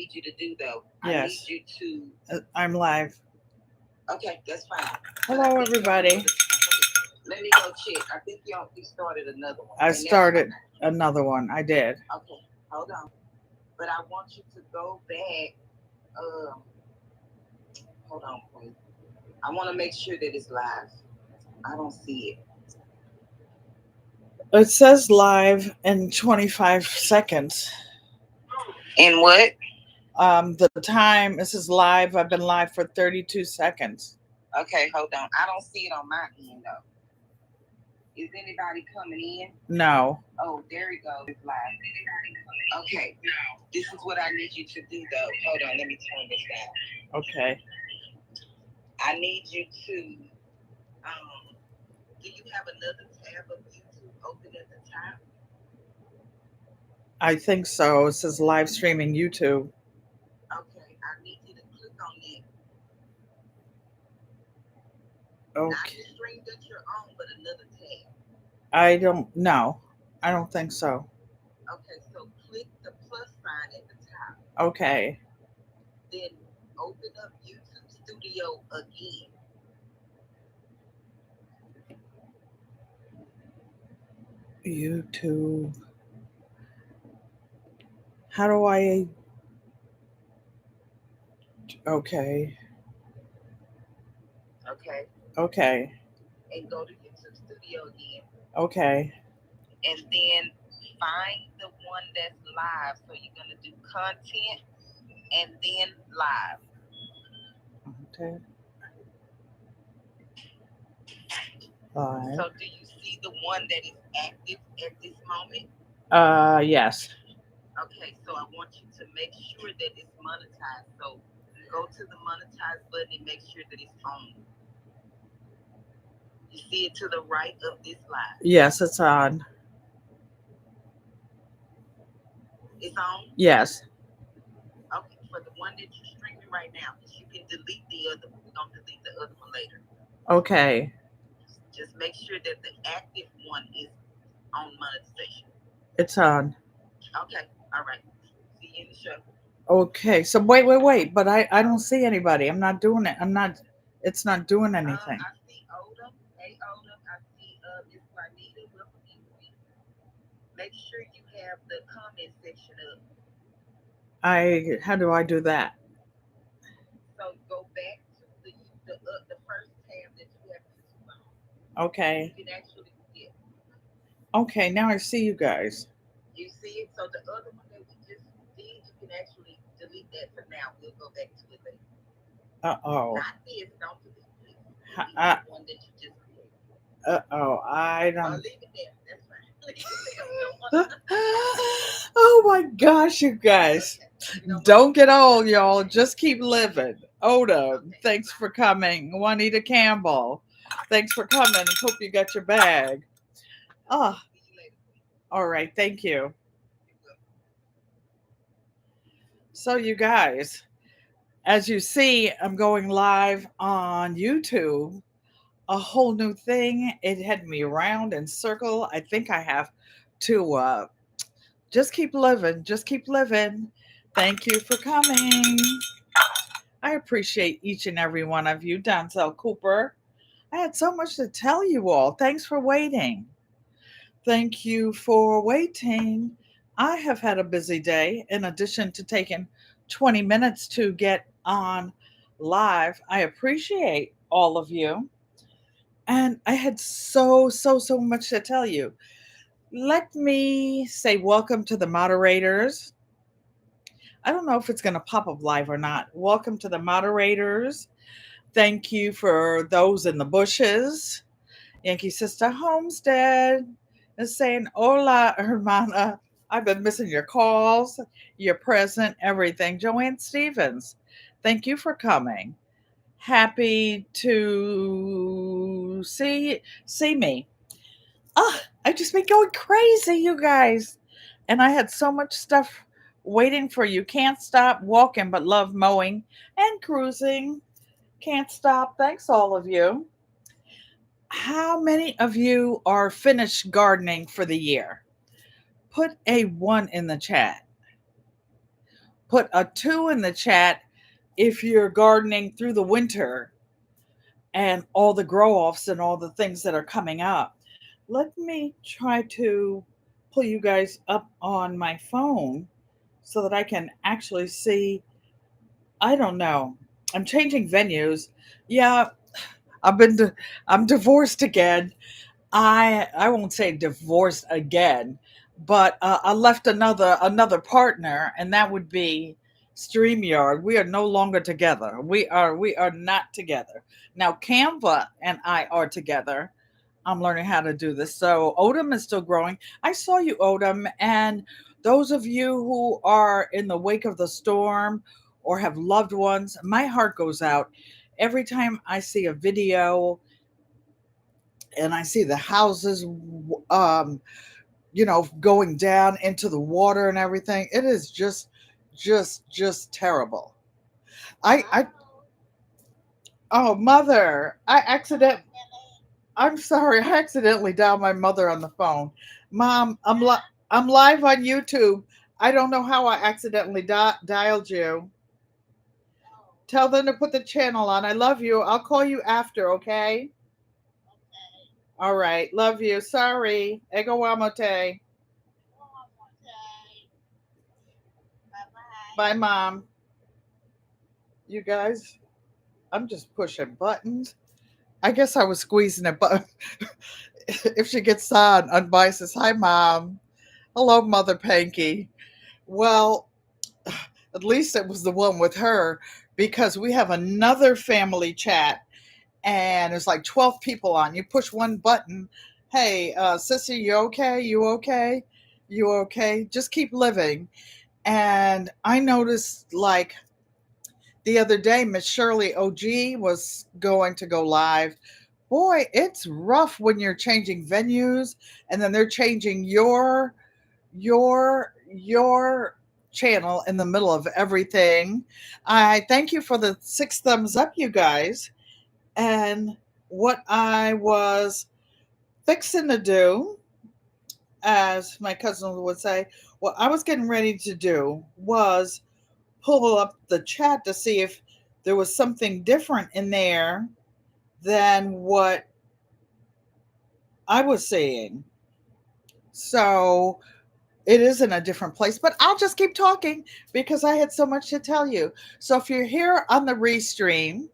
need you to do, though. Yes. I need you to. I'm live. Okay, that's fine. Hello, everybody. Let me go check. I think you started another one. I started another one. I did. Okay, hold on. But I want you to go back. Hold on, please. I want to make sure that it's live. I don't see it. It says live in 25 seconds. In what? The time, it says live. I've been live for 32 seconds. Okay, hold on. I don't see it on my end, though. Is anybody coming in? No. Oh, there we go. It's live. Okay. This is what I need you to do, though. Hold on. Let me turn this down. Okay. I need you to, do you have another tab of YouTube open at the top? I think so. It says live streaming YouTube. Okay. I need you to click on it. Okay. Not the stream that you're on, but another tab. I don't know. I don't think so. Okay. So click the plus sign at the top. Okay. Then open up YouTube Studio again. YouTube. How do I? Okay. Okay. Okay. And go to YouTube Studio again. Okay. And then find the one that's live. So you're going to do content and then live. Okay. Live. So do you see the one that is active at this moment? Yes. Okay, so I want you to make sure that it's monetized. So go to the monetize button and make sure that it's on. You see it to the right of this live? Yes, it's on. It's on? Yes. Okay, for the one that you're streaming right now, you can delete the other one. We're going to delete the other one later. Okay. Just make sure that the active one is on monetization. It's on. Okay, all right. See you in the show. Okay, so wait. But I don't see anybody. I'm not doing it. It's not doing anything. I see Odom. Hey, Odom. I see Miss Juanita. Welcome in. Make sure you have the comment section up. How do I do that? So go back to the first tab that you have YouTube on. Okay. You can actually get. Okay, now I see you guys. You see it? So the other one that we just did, you can actually delete that for now. We'll go back to it later. Uh-oh. Not this. Don't delete this. Delete the one that you just created. Uh-oh. I don't. Leave it there. That's fine. Oh my gosh, you guys. Don't get old, y'all. Just keep living. Oda, thanks for coming. Juanita Campbell, thanks for coming. Hope you got your bag. Oh, all right. Thank you. So, you guys, as you see, I'm going live on YouTube. A whole new thing. It had me round and circle. I think I have to just keep living. Just keep living. Thank you for coming. I appreciate each and every one of you. Denzel Cooper. I had so much to tell you all. Thanks for waiting. Thank you for waiting. I have had a busy day. In addition to taking 20 minutes to get on live, I appreciate all of you. And I had so much to tell you. Let me say welcome to the moderators. I don't know if it's going to pop up live or not. Welcome to the moderators. Thank you for those in the bushes. Yankee Sister Homestead is saying, Hola, hermana. I've been missing your calls, your present, everything. Joanne Stevens, thank you for coming. Happy to see me. I just been going crazy, you guys. And I had so much stuff waiting for you. Can't stop walking, but love mowing and cruising. Can't stop. Thanks, all of you. How many of you are finished gardening for the year? Put a 1 in the chat. put a 2 in the chat if you're gardening through the winter and all the grow offs and all the things that are coming up. Let me try to pull you guys up on my phone so that I can actually see. I don't know. I'm changing venues. Yeah, I've been I'm divorced again. I won't say divorced again, but I left another partner, and that would be StreamYard. We are no longer together. We are not together now. Canva and I are together. I'm learning how to do this. So Odom is still growing. I saw you, Odom, and those of you who are in the wake of the storm or have loved ones, my heart goes out every time I see a video and I see the houses, um, going down into the water and everything. It is just terrible. I oh mother, I'm sorry, I accidentally dialed my mother on the phone. Mom, I'm live on YouTube. I don't know how I accidentally dialed you. Tell them to put the channel on. I love you. I'll call you after, okay? All right. Love you. Sorry. Ego wamote. Bye, Mom. You guys, I'm just pushing buttons. I guess I was squeezing a button. If she gets on, Unbiased says, Hi, Mom. Hello, Mother Panky. Well, at least it was the one with her because we have another family chat and there's like 12 people on. You push one button. Hey, sissy, you okay? You okay? You okay? Just keep living. And I noticed like the other day, Miss Shirley OG was going to go live. Boy, it's rough when you're changing venues and then they're changing your channel in the middle of everything. I thank you for the 6 thumbs up, you guys. And what I was fixing to do, as my cousin would say, what I was getting ready to do was pull up the chat to see if there was something different in there than what I was seeing. So it is in a different place, but I'll just keep talking because I had so much to tell you. So if you're here on the restream,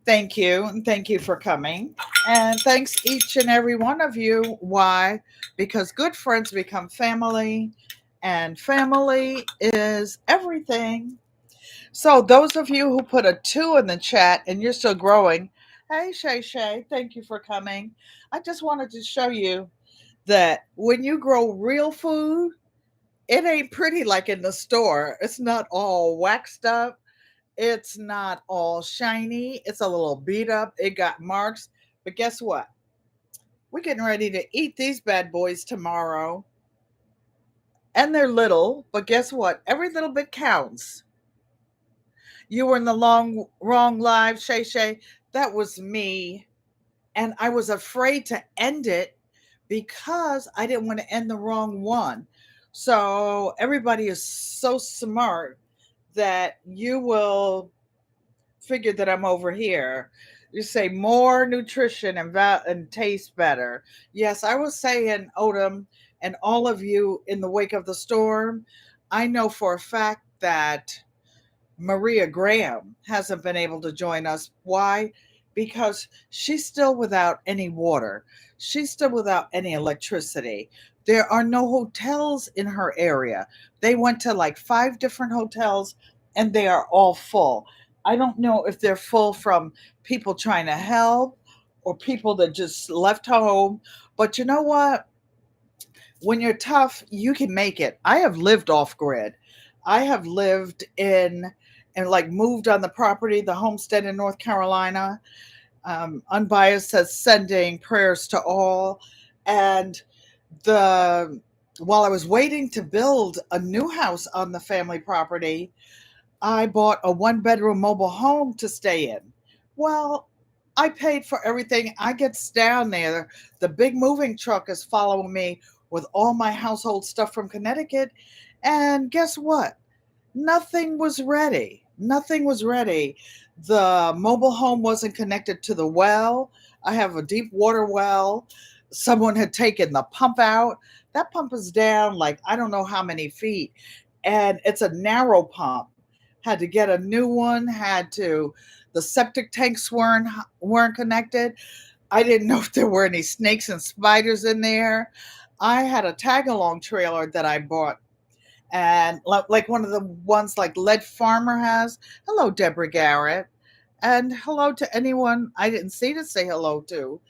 thank you, and thank you for coming. And thanks each and every one of you. Why? Because good friends become family, and family is everything. So those of you who put a 2 in the chat and you're still growing, hey Shay Shay, thank you for coming. I just wanted to show you that when you grow real food, it ain't pretty like in the store. It's not all waxed up. It's not all shiny. It's a little beat up. It got marks. But guess what? We're getting ready to eat these bad boys tomorrow. And they're little, but guess what? Every little bit counts. You were in the wrong live, Shay Shay. That was me. And I was afraid to end it because I didn't want to end the wrong one. So everybody is so smart that you will figure that I'm over here. You say more nutrition and taste better. Yes, I was saying, Odom, and all of you in the wake of the storm, I know for a fact that Maria Graham hasn't been able to join us. Why? Because she's still without any water. She's still without any electricity. There are no hotels in her area. They went to like 5 different hotels and they are all full. I don't know if they're full from people trying to help or people that just left home. But you know what? When you're tough, you can make it. I have lived off grid. I have lived in and like moved on the property, the homestead in North Carolina. Unbiased says sending prayers to all. And the while I was waiting to build a new house on the family property, I bought a 1 bedroom mobile home to stay in. Well, I paid for everything. I gets down there. The big moving truck is following me with all my household stuff from Connecticut. And guess what? Nothing was ready. Nothing was ready. The mobile home wasn't connected to the well. I have a deep water well. Someone had taken the pump out. That pump is down like I don't know how many feet. And it's a narrow pump. Had to get a new one, had to the septic tanks weren't connected. I didn't know if there were any snakes and spiders in there. I had a tag along trailer that I bought, and like one of the ones like Lead Farmer has. Hello, Deborah Garrett, and hello to anyone I didn't see to say hello to.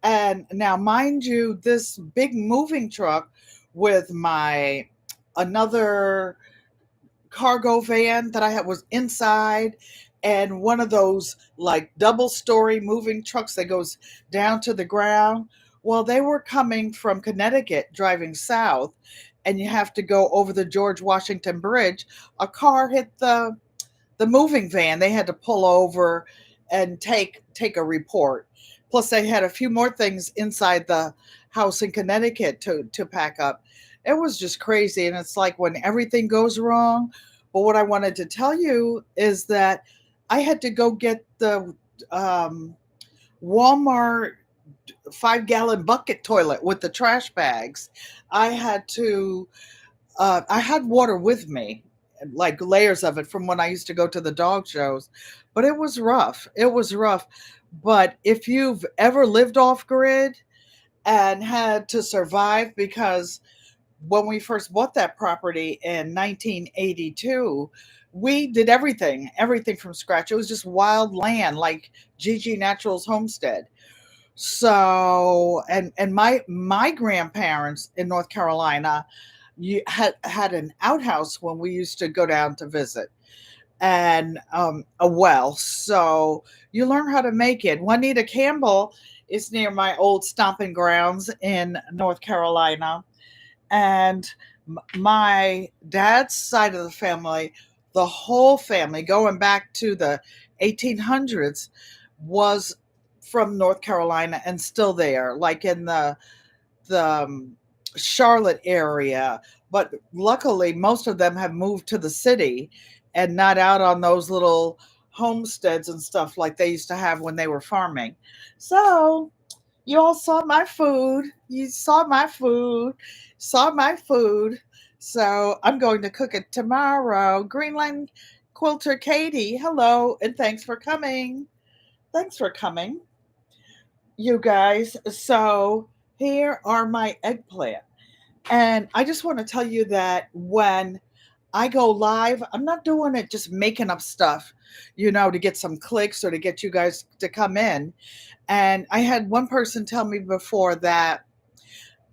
And now, mind you, this big moving truck with my another cargo van that I had was inside, and one of those like double story moving trucks that goes down to the ground. Well, they were coming from Connecticut driving south, and you have to go over the George Washington Bridge. A car hit the moving van. They had to pull over and take a report. Plus, they had a few more things inside the house in Connecticut to pack up. It was just crazy, and it's like when everything goes wrong. But what I wanted to tell you is that I had to go get the um, Walmart 5-gallon bucket toilet with the trash bags. I had to I had water with me, like layers of it from when I used to go to the dog shows, but it was rough. It was rough. But if you've ever lived off grid and had to survive, because when we first bought that property in 1982, we did everything from scratch. It was just wild land, like Gigi Natural's homestead. So, and my grandparents in North Carolina, you had an outhouse when we used to go down to visit, and a well. So you learn how to make it. Juanita Campbell is near my old stomping grounds in North Carolina, and my dad's side of the family, the whole family going back to the 1800s, was from North Carolina and still there, like in the Charlotte area. But luckily, most of them have moved to the city and not out on those little homesteads and stuff like they used to have when they were farming. So you all saw my food. You saw my food. Saw my food. So I'm going to cook it tomorrow. Greenland Quilter Katie, hello, and thanks for coming. Thanks for coming, you guys. So here are my eggplant. And I just want to tell you that when I go live, I'm not doing it just making up stuff, to get some clicks or to get you guys to come in. And I had one person tell me before that,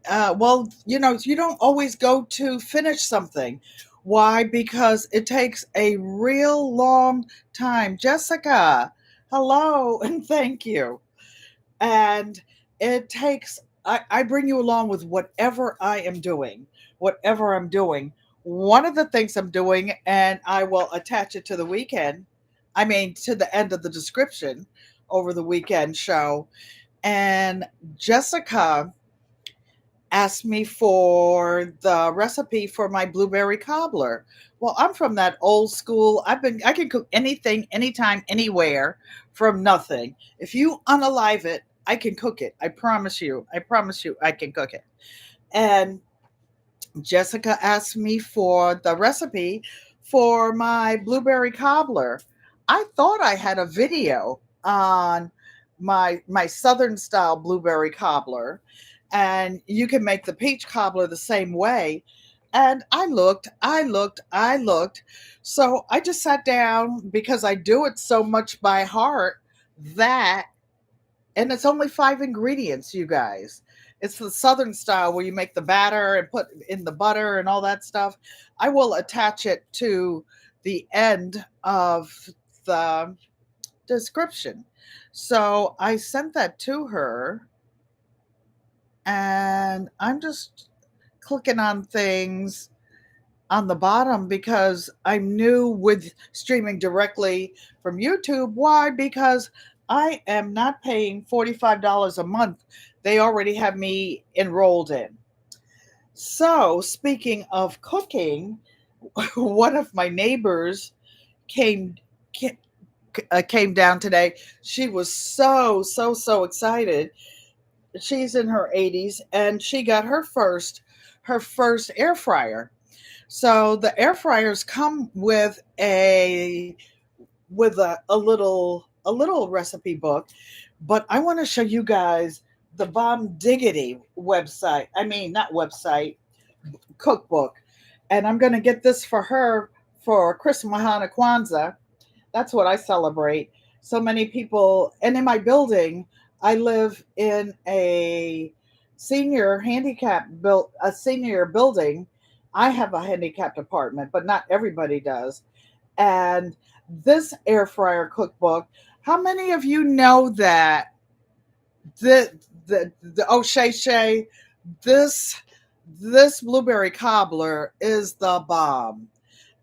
well, you don't always go to finish something. Why? Because it takes a real long time. Jessica, hello, and thank you. And it takes, I bring you along with whatever I am doing, whatever I'm doing. One of the things I'm doing, and I will attach it to the weekend, I mean, to the end of the description over the weekend show. And Jessica asked me for the recipe for my blueberry cobbler. Well, I'm from that old school. I can cook anything, anytime, anywhere from nothing. If you unalive it, I can cook it. I promise you. I promise you I can cook it. And Jessica asked me for the recipe for my blueberry cobbler. I thought I had a video on my southern style blueberry cobbler, and you can make the peach cobbler the same way. And I looked. So I just sat down because I do it so much by heart that, and it's only 5 ingredients, you guys. It's the southern style where you make the batter and put in the butter and all that stuff. I will attach it to the end of the description. So I sent that to her, and I'm just clicking on things on the bottom because I'm new with streaming directly from YouTube. Why? Because I am not paying $45 a month. They already have me enrolled in. So, speaking of cooking, One of my neighbors came ca- came down today. She was so excited. She's in her 80s and she got her first air fryer. So the air fryers come with a little recipe book, but I want to show you guys the Bomb Diggity website. I mean, not website, cookbook. And I'm going to get this for her for Christmas, Mahana Kwanzaa. That's what I celebrate. So many people, and in my building, I live in a senior building. I have a handicapped apartment, but not everybody does. And this air fryer cookbook, how many of you know that the Shay Shay, this this blueberry cobbler is the bomb,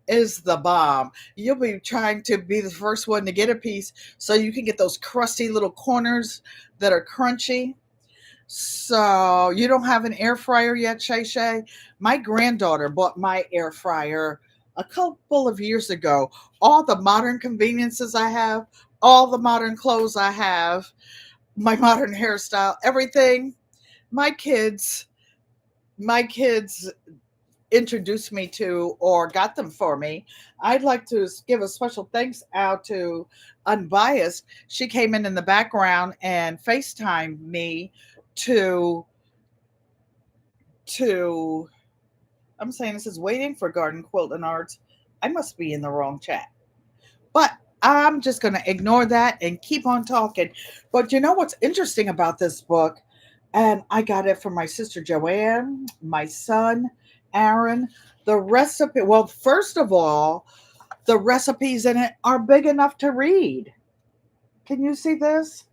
is the bomb. You'll be trying to be the first one to get a piece so you can get those crusty little corners that are crunchy. So you don't have an air fryer yet, Shay Shay? My granddaughter bought my air fryer a couple of years ago. All the modern conveniences I have, all the modern clothes I have, my modern hairstyle, everything. My kids, my kids introduced me to or got them for me. I'd like to give a special thanks out to Unbiased. She came in the background and FaceTimed me to to I'm saying this is waiting for Garden Quilt and Arts. I must be in the wrong chat. But I'm just going to ignore that and keep on talking. But you know what's interesting about this book? And I got it from my sister Joanne, my son Aaron. The recipe, well, first of all, the recipes in it are big enough to read. Can you see this?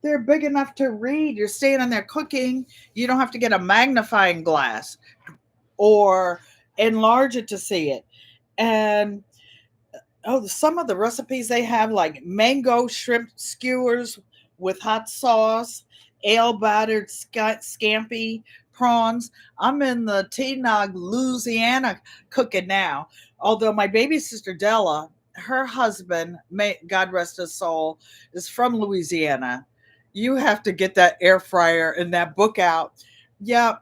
They're big enough to read. You're standing there cooking. You don't have to get a magnifying glass or enlarge it to see it. And some of the recipes they have, like mango shrimp skewers with hot sauce, ale battered scampi prawns. I'm in the Teanog, Louisiana cooking now. Although my baby sister Della, her husband, may God rest his soul, is from Louisiana. You have to get that air fryer and that book out. Yeah,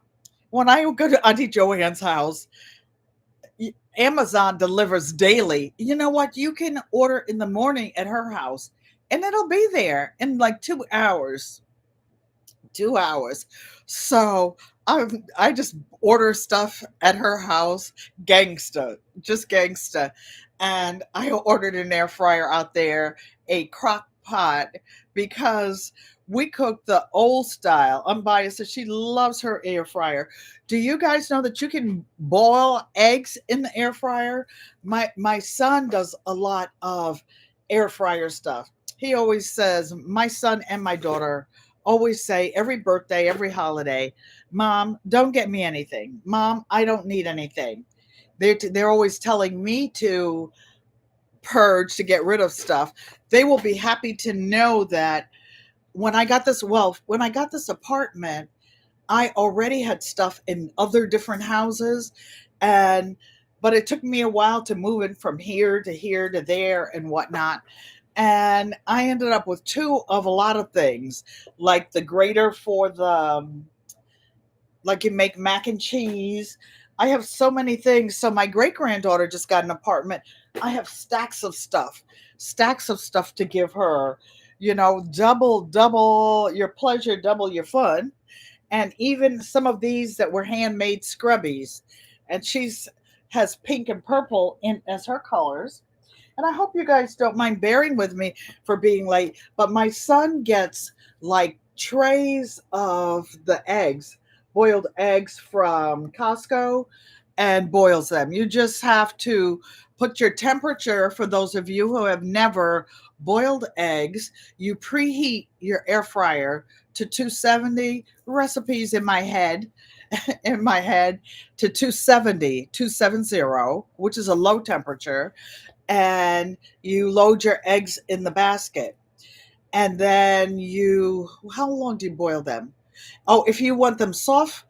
when I go to Auntie Joanne's house, Amazon delivers daily. You know what? You can order in the morning at her house and it'll be there in like 2 hours. 2 hours. So I just order stuff at her house, gangsta, just gangsta. And I ordered an air fryer out there, a crock pot, because we cook the old style, unbiased. And she loves her air fryer. Do you guys know that you can boil eggs in the air fryer? My son does a lot of air fryer stuff. He always says, my son and my daughter always say every birthday, every holiday, Mom, don't get me anything. Mom, I don't need anything. They're always telling me to purge, to get rid of stuff. They will be happy to know that when I got this apartment, I already had stuff in other different houses, and but it took me a while to move it from here to there and whatnot. And I ended up with two of a lot of things, like the grater for like you make mac and cheese. I have so many things. So my great granddaughter just got an apartment. I have stacks of stuff to give her. Double your pleasure, double your fun. And even some of these that were handmade scrubbies. And she's has pink and purple in as her colors. And I hope you guys don't mind bearing with me for being late. But my son gets like trays of the eggs, boiled eggs from Costco, and boils them. You just have to put your temperature, for those of you who have never boiled eggs, you preheat your air fryer to 270, recipes in my head, in my head, to 270, 270, which is a low temperature, and you load your eggs in the basket. And then how long do you boil them? Oh, if you want them soft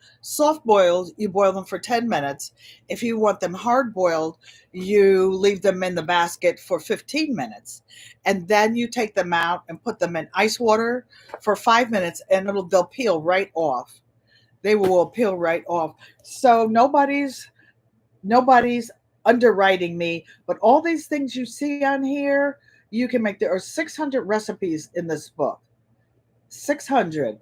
boiled, you boil them for 10 minutes. If you want them hard boiled, you leave them in the basket for 15 minutes. And then you take them out and put them in ice water for 5 minutes and they'll peel right off. They will peel right off. So nobody's underwriting me, but all these things you see on here, you can make. There are 600 recipes in this book. 600.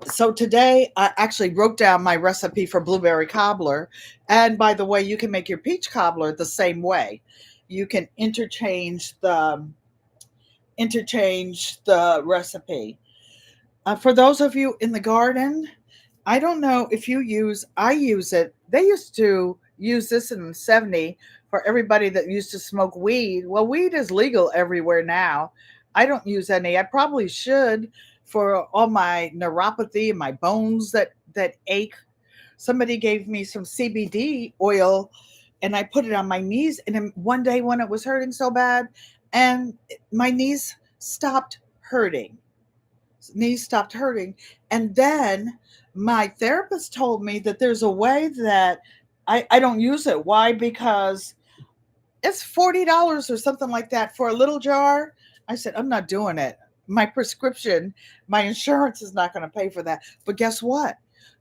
So today I actually wrote down my recipe for blueberry cobbler. And by the way, you can make your peach cobbler the same way. You can interchange the recipe. For those of you in the garden, I don't know if I use it. They used to use this in the 70s for everybody that used to smoke weed. Well, weed is legal everywhere now. I don't use any. I probably should for all my neuropathy and my bones that ache. Somebody gave me some CBD oil and I put it on my knees. And then one day when it was hurting so bad, and my knees stopped hurting. And then my therapist told me that there's a way that I don't use it. Why? Because it's $40 or something like that for a little jar. I said, I'm not doing it. My prescription, my insurance is not going to pay for that. But guess what?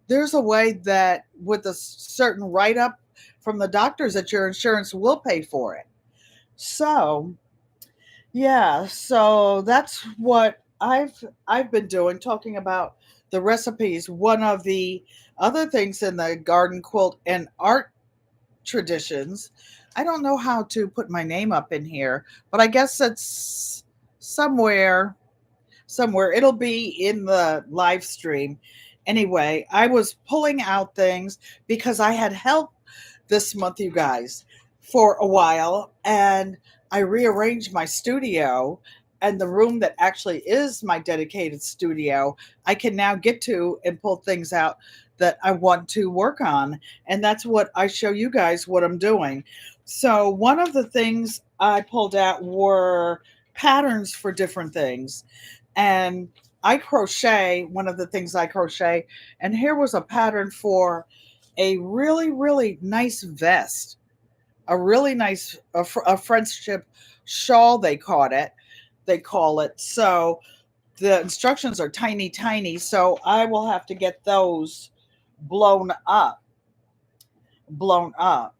There's a way that with a certain write up from the doctors that your insurance will pay for it. So yeah, so that's what I've been doing, talking about the recipes. One of the other things in the garden quilt and art traditions, I don't know how to put my name up in here, but I guess it's somewhere it'll be in the live stream. Anyway, I was pulling out things because I had help this month, you guys, for a while, and I rearranged my studio, and the room that actually is my dedicated studio I can now get to and pull things out that I want to work on. And that's what I show you guys what I'm doing. So one of the things I pulled out were patterns for different things. And I crochet, one of the things I crochet, and here was a pattern for a really, really nice vest, a really nice a friendship shawl, they call it. So the instructions are tiny, tiny. So I will have to get those blown up, blown up.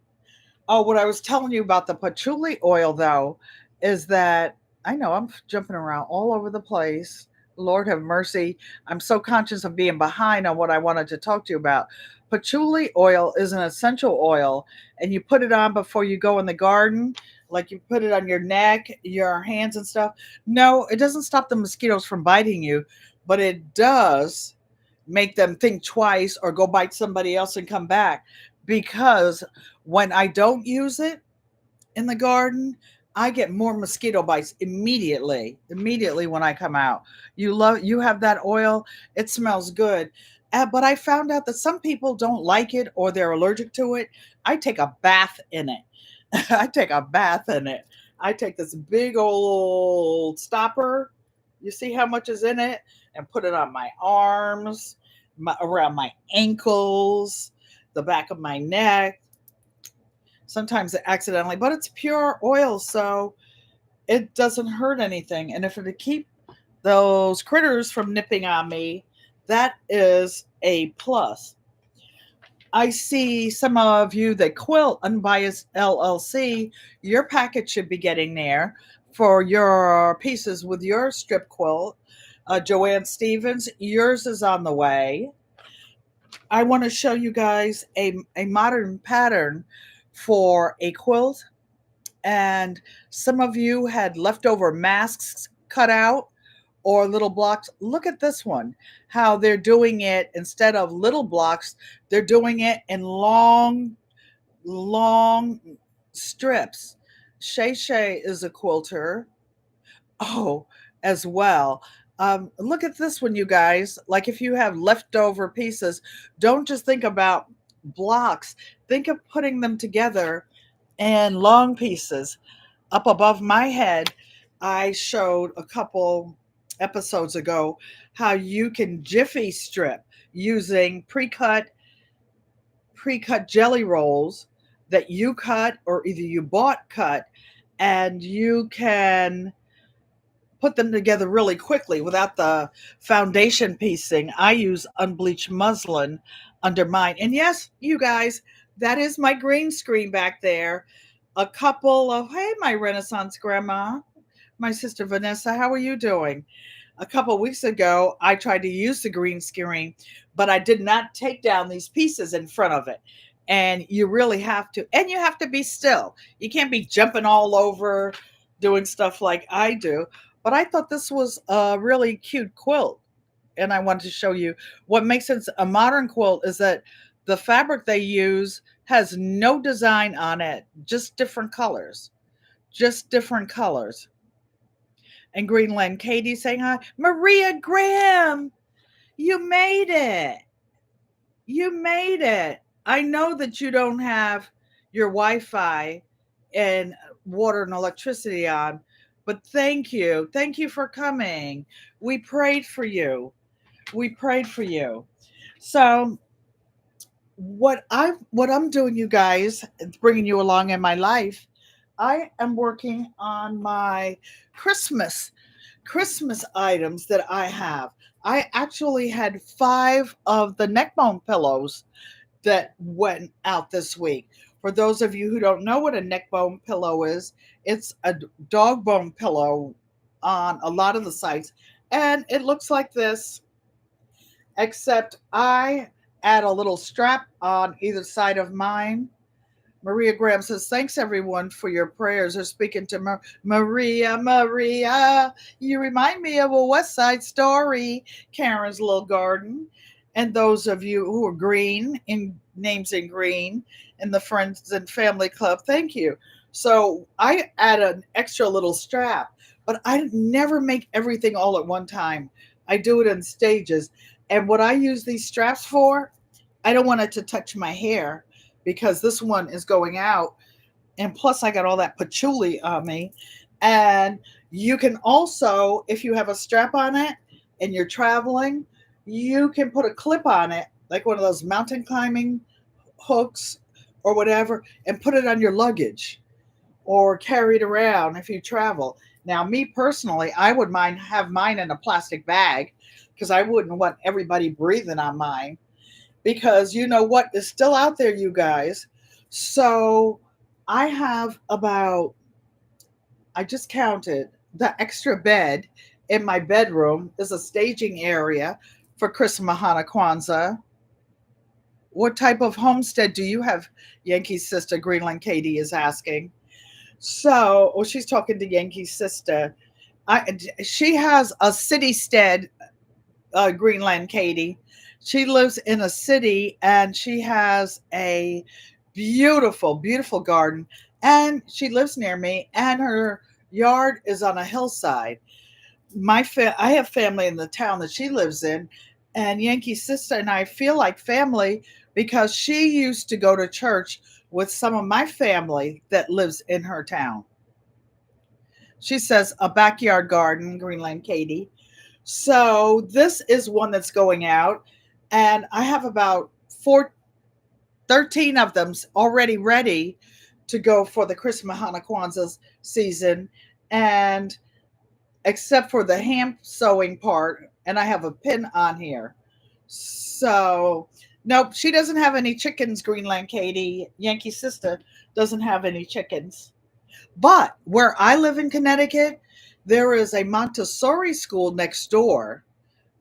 Oh, what I was telling you about the patchouli oil, though, is that I know I'm jumping around all over the place. Lord have mercy. I'm so conscious of being behind on what I wanted to talk to you about. Patchouli oil is an essential oil, and you put it on before you go in the garden, like you put it on your neck, your hands, and stuff. No, it doesn't stop the mosquitoes from biting you, but it does make them think twice or go bite somebody else and come back. Because when I don't use it in the garden, I get more mosquito bites immediately when I come out. You have that oil, it smells good. But I found out that some people don't like it or they're allergic to it. I take a bath in it. I take a bath in it. I take this big old stopper. You see how much is in it? And put it on my arms, around my ankles, the back of my neck. Sometimes it accidentally, but it's pure oil, so it doesn't hurt anything. And if it keep those critters from nipping on me, that is a plus. I see some of you that quilt Unbiased LLC. Your package should be getting there for your pieces with your strip quilt. Joanne Stevens, yours is on the way. I want to show you guys a modern pattern for a quilt. And some of you had leftover masks cut out or little blocks. Look at this one, how they're doing it instead of little blocks, they're doing it in long, long strips. Shay Shay is a quilter. Oh, as well. Look at this one, you guys. Like if you have leftover pieces, don't just think about blocks. Think of putting them together in long pieces. Up above my head, I showed a couple episodes ago how you can jiffy strip using pre-cut jelly rolls that you cut or either you bought cut, and you can put them together really quickly without the foundation piecing. I use unbleached muslin under mine. And yes, you guys, that is my green screen back there. A couple of, hey, my Renaissance grandma, my sister Vanessa, how are you doing? A couple weeks ago, I tried to use the green screen, but I did not take down these pieces in front of it. And you really have to, and you have to be still. You can't be jumping all over doing stuff like I do. But I thought this was a really cute quilt. And I wanted to show you what makes it a modern quilt is that the fabric they use has no design on it, just different colors. Just different colors. And Greenland Katie saying hi. Maria Graham, you made it. You made it. I know that you don't have your Wi Fi and water and electricity on, but thank you. Thank you for coming. We prayed for you. We prayed for you. So, what I'm doing, you guys, bringing you along in my life, I am working on my Christmas Christmas items that I have. I actually had 5 of the neck bone pillows that went out this week. For those of you who don't know what a neck bone pillow is, it's a dog bone pillow on a lot of the sites. And it looks like this, except I add a little strap on either side of mine. Maria Graham says, thanks everyone for your prayers. They're speaking to Maria. Maria, you remind me of a West Side Story, Karen's Little Garden. And those of you who are green, in names in green, in the Friends and Family Club, thank you. So I add an extra little strap, but I never make everything all at one time. I do it in stages. And what I use these straps for, I don't want it to touch my hair because this one is going out. And plus, I got all that patchouli on me. And you can also, if you have a strap on it and you're traveling, you can put a clip on it, like one of those mountain climbing hooks or whatever, and put it on your luggage or carry it around if you travel. Now, me personally, I would mind have mine in a plastic bag because I wouldn't want everybody breathing on mine because you know what is still out there, you guys. So I have about, I just counted the extra bed in my bedroom is a staging area for Christmas, Mahana, Kwanzaa. What type of homestead do you have? Yankee's sister, Greenland Katie, is asking. So, well, she's talking to Yankee's sister. She has a city stead, Greenland Katie. She lives in a city and she has a beautiful, beautiful garden. And she lives near me, and her yard is on a hillside. I have family in the town that she lives in, and Yankee's sister and I feel like family because she used to go to church with some of my family that lives in her town. She says a backyard garden, Greenland Katie. So this is one that's going out, and I have about 13 of them already ready to go for the Christmas Hana Kwanzaa season, and except for the hand sewing part, and I have a pin on here. So nope, she doesn't have any chickens, Greenland Katie. Yankee sister doesn't have any chickens. But where I live in Connecticut, there is a Montessori school next door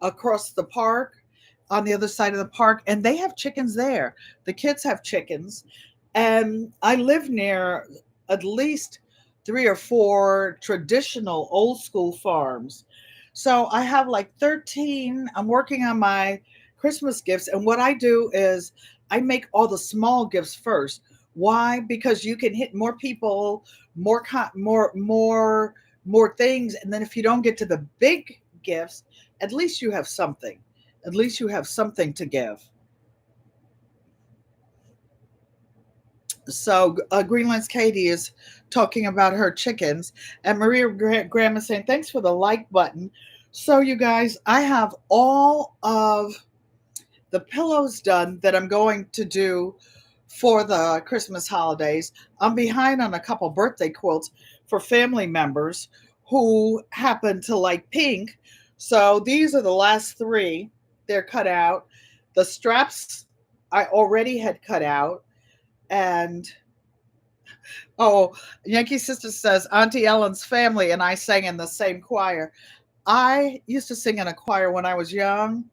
across the park on the other side of the park, and they have chickens there. The kids have chickens. And I live near at least 3 or 4 traditional old school farms. So I have like 13. I'm working on my Christmas gifts. And what I do is I make all the small gifts first. Why? Because you can hit more people, more things. And then if you don't get to the big gifts, at least you have something. At least you have something to give. So Greenland's Katie is talking about her chickens, and Maria Graham is saying, "Thanks for the like button." So, you guys, I have all of the pillows done that I'm going to do for the Christmas holidays. I'm behind on a couple birthday quilts for family members who happen to like pink. So these are the last three. They're cut out. The straps I already had cut out. And oh, Yankee Sister says Auntie Ellen's family and I sang in the same choir. I used to sing in a choir when I was young,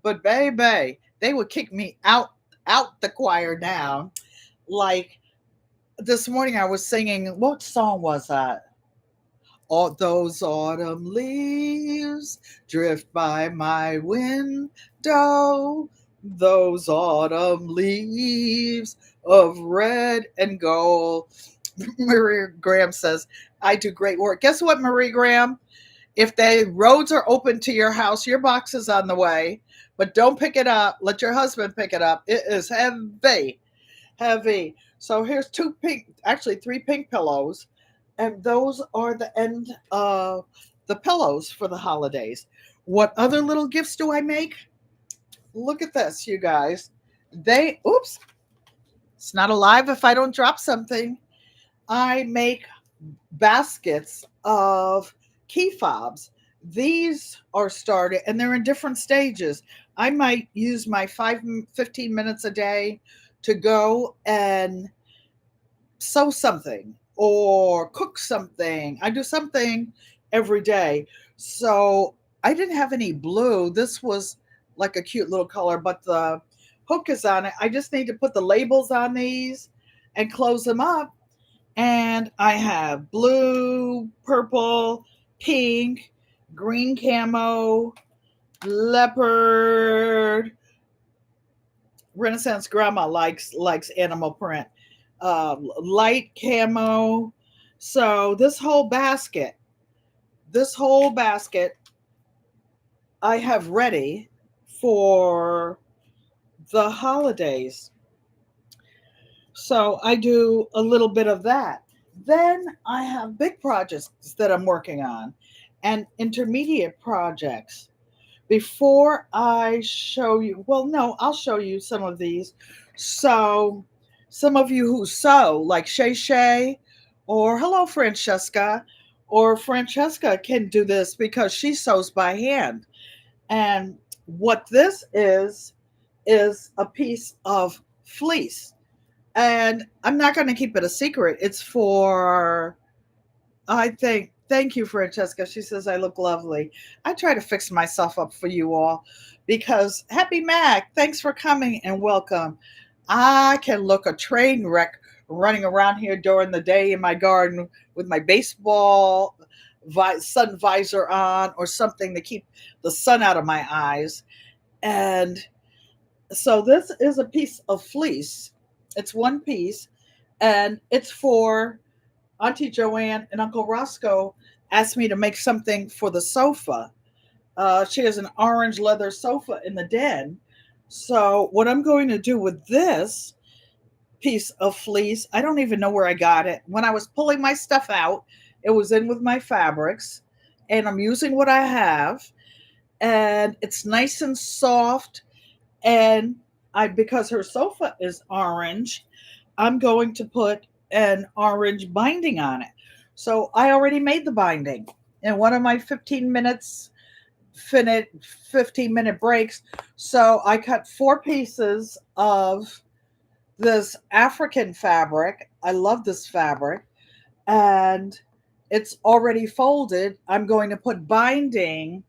but baby, they would kick me out the choir down. Like this morning I was singing, what song was that? All those autumn leaves drift by my window. Those autumn leaves of red and gold. Maria Graham says, I do great work. Guess what, Marie Graham? If the roads are open to your house, your box is on the way, but don't pick it up. Let your husband pick it up. It is heavy, heavy. So here's two pink, actually three pink pillows, and those are the end of the pillows for the holidays. What other little gifts do I make? Look at this, you guys. Oops, it's not alive if I don't drop something. I make baskets of key fobs. These are started and they're in different stages. I might use my 15 minutes a day to go and sew something or cook something. I do something every day. So I didn't have any blue. This was like a cute little color, but the hook is on it. I just need to put the labels on these and close them up, and I have blue, purple, pink, green camo, leopard. Renaissance grandma likes animal print, light camo. So this whole basket, I have ready for the holidays. So I do a little bit of that. Then I have big projects that I'm working on and intermediate projects. Before I show you, well, no, I'll show you some of these. So, some of you who sew, like Shay Shay, or hello, Francesca, or Francesca can do this because she sews by hand. And what this is a piece of fleece, and I'm not going to keep it a secret. It's for, I think, thank you, Francesca. She says, I look lovely. I try to fix myself up for you all because Happy Mac, thanks for coming and welcome. I can look a train wreck running around here during the day in my garden with my baseball sun visor on or something to keep the sun out of my eyes. And so this is a piece of fleece. It's one piece, and it's for Auntie Joanne and Uncle Roscoe asked me to make something for the sofa. She has an orange leather sofa in the den. So what I'm going to do with this piece of fleece, I don't even know where I got it. When I was pulling my stuff out, it was in with my fabrics, and I'm using what I have, and it's nice and soft. And I, because her sofa is orange, I'm going to put an orange binding on it. So I already made the binding in one of my 15 minutes, 15-minute breaks. So I cut four pieces of this African fabric. I love this fabric. And it's already folded. I'm going to put binding.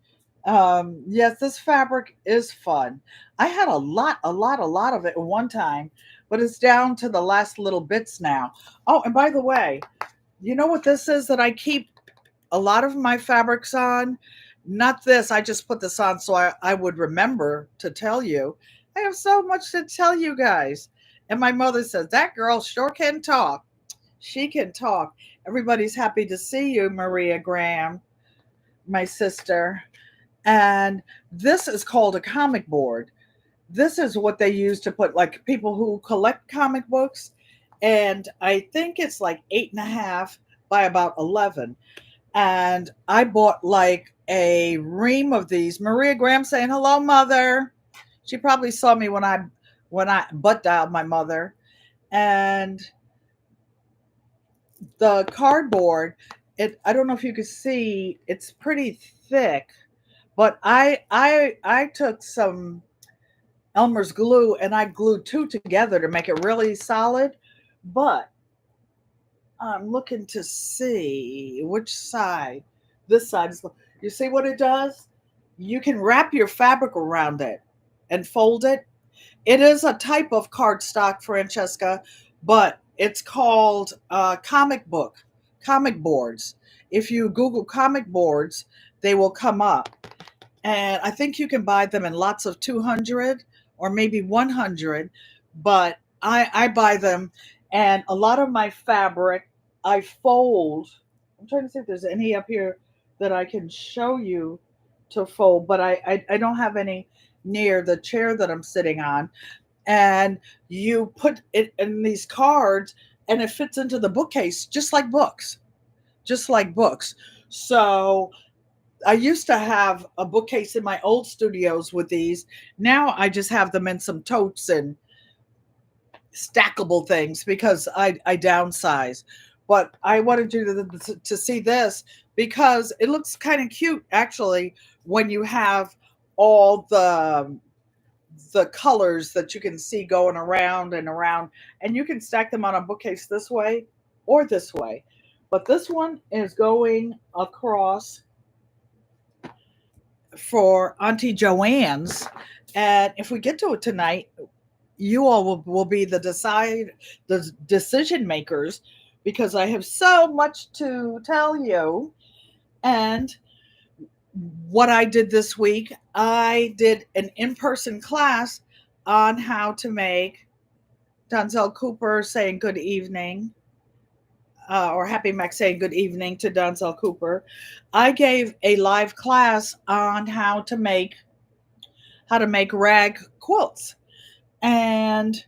Yes, this fabric is fun. I had a lot of it at one time, but it's down to the last little bits now. Oh, and by the way, you know what this is that I keep a lot of my fabrics on? Not this. I just put this on so I would remember to tell you. I have so much to tell you guys. And my mother says, that girl sure can talk. She can talk. Everybody's happy to see you, Maria Graham, my sister. And this is called a comic board. This is what they use to put, like, people who collect comic books. And I think it's like 8.5 by about 11. and I bought like a ream of these. Maria Graham saying hello, mother. She probably saw me when I butt dialed my mother. And the cardboard, it I don't know if you can see, it's pretty thick, but I took some Elmer's glue and I glued two together to make it really solid. But I'm looking to see which side. This side is. You see what it does? You can wrap your fabric around it and fold it. It is a type of cardstock, Francesca, but it's called comic boards. If you Google comic boards, they will come up. And I think you can buy them in lots of 200 or maybe 100, but I buy them, and a lot of my fabric I fold. I'm trying to see if there's any up here that I can show you to fold, but I don't have any near the chair that I'm sitting on. And you put it in these cards and it fits into the bookcase just like books, just like books. So I used to have a bookcase in my old studios with these. Now I just have them in some totes and stackable things because I downsize. But I wanted you to see this because it looks kind of cute actually when you have all the colors that you can see going around and around, and you can stack them on a bookcase this way or this way. But this one is going across for Auntie Joanne's. And if we get to it tonight, you all will be the decision makers because I have so much to tell you. And what I did this week, I did an in-person class on how to make Donzel Cooper saying good evening, or Happy Mac saying good evening to Donzel Cooper. I gave a live class on how to make rag quilts. And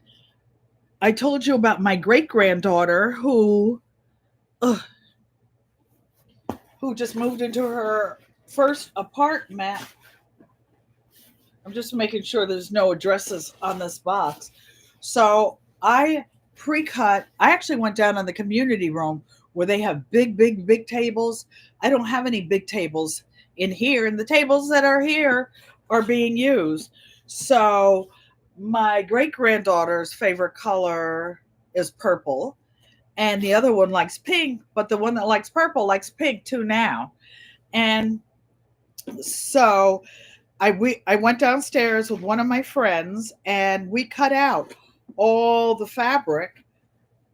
I told you about my great granddaughter ugh, who just moved into her first apartment. I'm just making sure there's no addresses on this box. So I pre-cut. I actually went down in the community room where they have big, big, big tables. I don't have any big tables in here, and the tables that are here are being used. So my great granddaughter's favorite color is purple, and the other one likes pink, but the one that likes purple likes pink too now. And so I went downstairs with one of my friends and we cut out all the fabric,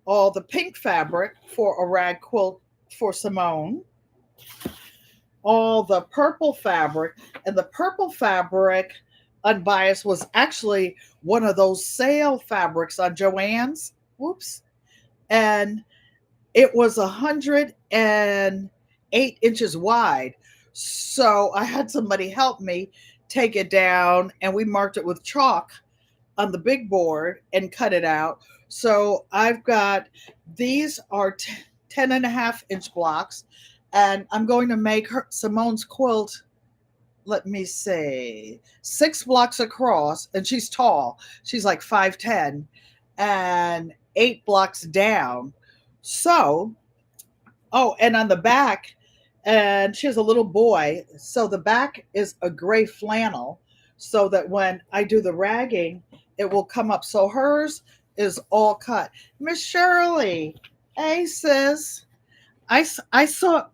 all the pink fabric for a rag quilt for Simone, all the purple fabric, and the purple fabric unbiased was actually one of those sale fabrics on Joann's. Whoops. And it was 108 inches wide. So I had somebody help me take it down and we marked it with chalk on the big board and cut it out. So I've got these are 10 and a half inch blocks, and I'm going to make Simone's quilt. Let me say 6 blocks across, and she's tall. She's like 5'10", and 8 blocks down. So, oh, and on the back, and she has a little boy. So the back is a gray flannel so that when I do the ragging, it will come up. So hers is all cut. Miss Shirley, hey, sis. I saw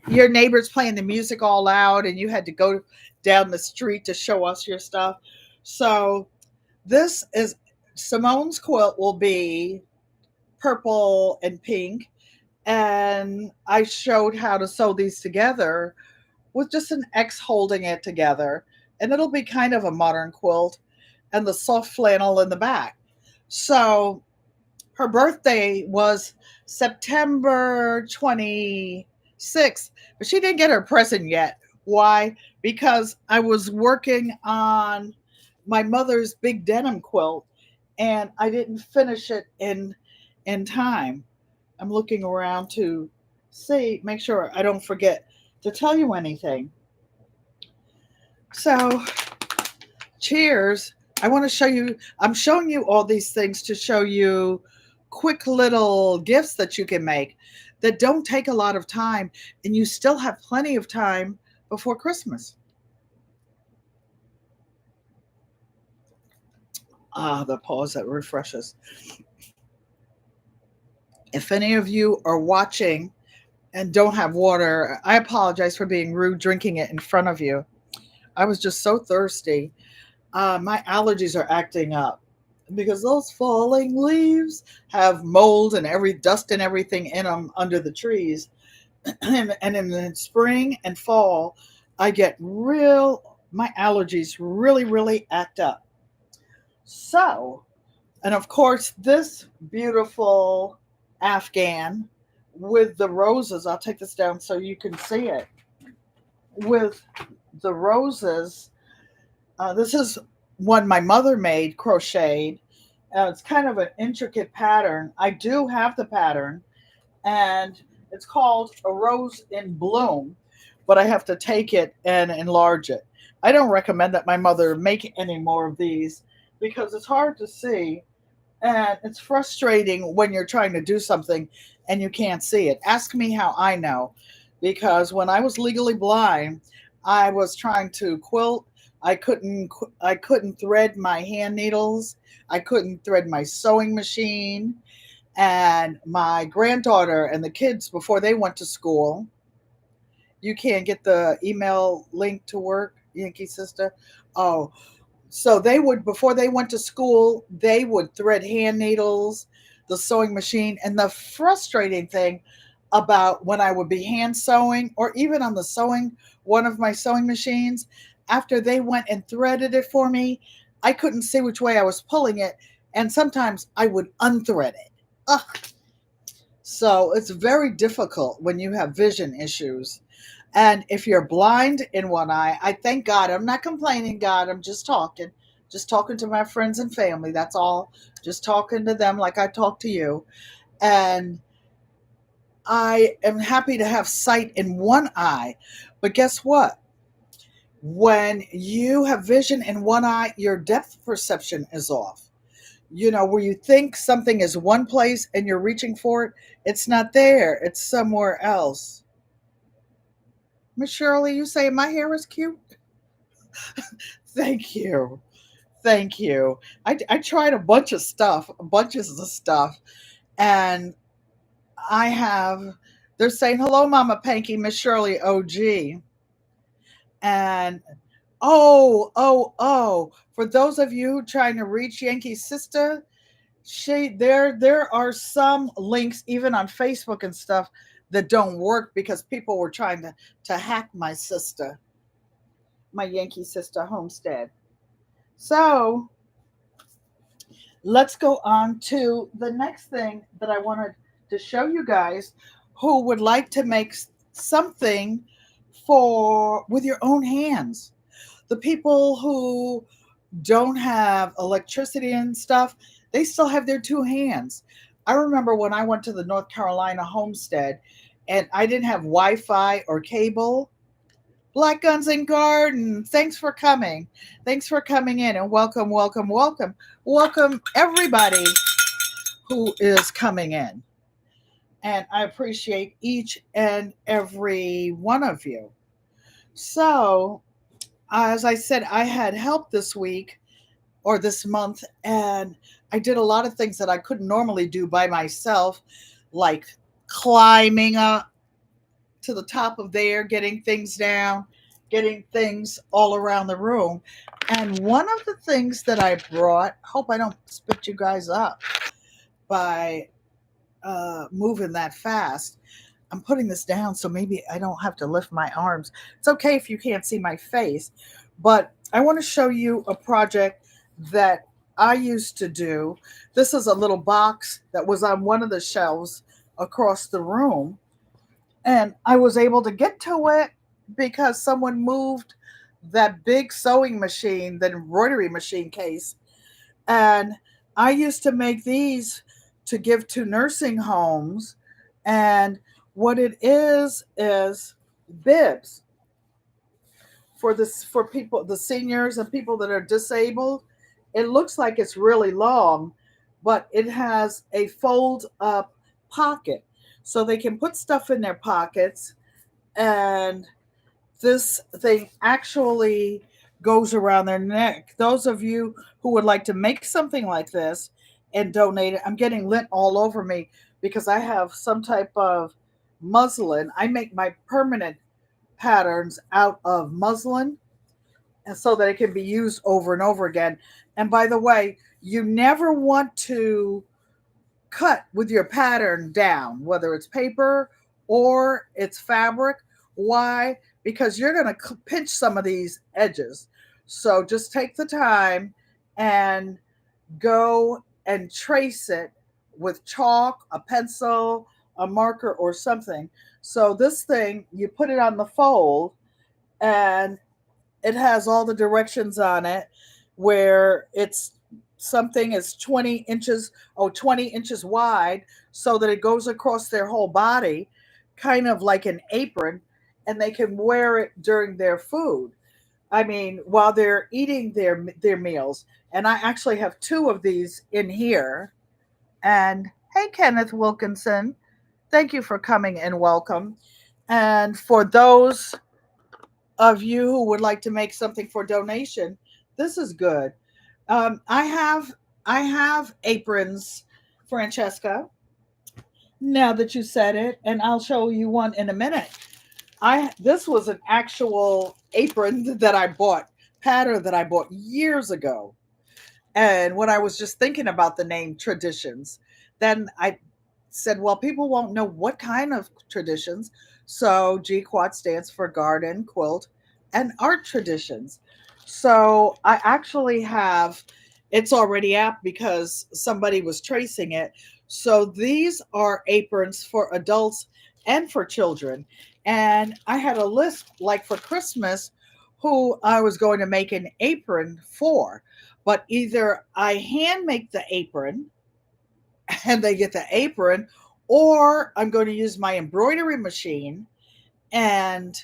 your neighbors playing the music all loud and you had to go down the street to show us your stuff. So this is Simone's quilt will be purple and pink, and I showed how to sew these together with just an X holding it together, and it'll be kind of a modern quilt, and the soft flannel in the back. So her birthday was September 26th, but she didn't get her present yet. Why? Because I was working on my mother's big denim quilt and I didn't finish it in time. I'm looking around to see, make sure I don't forget to tell you anything. So, cheers. I want to show you, I'm showing you all these things to show you quick little gifts that you can make that don't take a lot of time, and you still have plenty of time before Christmas. Ah, the pause that refreshes. If any of you are watching and don't have water, I apologize for being rude drinking it in front of you. I was just so thirsty. My allergies are acting up because those falling leaves have mold and every dust and everything in them under the trees. And in the spring and fall, I get my allergies really act up. So, and of course, this beautiful Afghan with the roses, I'll take this down so you can see it. With the roses, this is one my mother made, crocheted. It's kind of an intricate pattern. I do have the pattern, and it's called A Rose in Bloom, but I have to take it and enlarge it. I don't recommend that my mother make any more of these because it's hard to see, and it's frustrating when you're trying to do something and you can't see it. Ask me how I know, because when I was legally blind, I was trying to quilt. I couldn't thread my hand needles. I couldn't thread my sewing machine. And my granddaughter and the kids, before they went to school, you can't get the email link to work, Yankee sister. Oh, so they would, before they went to school, they would thread hand needles, the sewing machine. And the frustrating thing about when I would be hand sewing or even on the sewing, one of my sewing machines, after they went and threaded it for me, I couldn't see which way I was pulling it. And sometimes I would unthread it. Ugh. So it's very difficult when you have vision issues. And if you're blind in one eye, I thank God. I'm not complaining, God. I'm just talking. Just talking to my friends and family. That's all. Just talking to them like I talk to you. And I am happy to have sight in one eye. But guess what? When you have vision in one eye, your depth perception is off. Where you think something is one place and you're reaching for it, it's not there. It's somewhere else. Miss Shirley, you say my hair is cute? Thank you. Thank you. I tried a bunch of stuff, bunches of stuff, and I have, they're saying, hello, Mama Panky, Miss Shirley OG. And for those of you trying to reach Yankee Sister, there are some links even on Facebook and stuff that don't work because people were trying to hack my sister, my Yankee Sister homestead. So let's go on to the next thing that I wanted to show you guys who would like to make something for with your own hands. The people who don't have electricity and stuff, they still have their two hands. I remember when I went to the North Carolina homestead and I didn't have Wi-Fi or cable. Black Guns and Garden, thanks for coming. Thanks for coming in, and welcome, welcome, welcome. Welcome everybody who is coming in. And I appreciate each and every one of you. So, as I said, I had help this week or this month, and I did a lot of things that I couldn't normally do by myself, like climbing up to the top of there, getting things down, getting things all around the room. And one of the things that I brought, hope I don't spit you guys up by moving that fast. I'm putting this down so maybe I don't have to lift my arms. It's okay if you can't see my face, but I want to show you a project that I used to do. This is a little box that was on one of the shelves across the room, and I was able to get to it because someone moved that big sewing machine, the embroidery machine case. And I used to make these to give to nursing homes. And What it is bibs for this, for people, the seniors and people that are disabled. It looks like it's really long, but it has a fold up pocket so they can put stuff in their pockets. And this thing actually goes around their neck. Those of you who would like to make something like this and donate it, I'm getting lint all over me because I have some type of muslin. I make my permanent patterns out of muslin, and so that it can be used over and over again. And by the way, you never want to cut with your pattern down, whether it's paper or it's fabric. Why? Because you're going to pinch some of these edges. So just take the time and go and trace it with chalk, a pencil, a marker, or something. So this thing, you put it on the fold, and it has all the directions on it, where it's something is 20 inches, 20 inches wide, so that it goes across their whole body, kind of like an apron, and they can wear it during their food. I mean, while they're eating their meals. And I actually have two of these in here. And hey, Kenneth Wilkinson, thank you for coming and welcome. And for those of you who would like to make something for donation, this is good. I have aprons, Francesca. Now that you said it, and I'll show you one in a minute. I This was an actual apron that I bought, pattern that I bought years ago. And when I was just thinking about the name traditions, then I said, well, people won't know what kind of traditions. So GQuat stands for garden, quilt, and art traditions. So I actually have, it's already out because somebody was tracing it. So these are aprons for adults and for children. And I had a list, like for Christmas, who I was going to make an apron for. But either I hand make the apron and they get the apron, or I'm going to use my embroidery machine and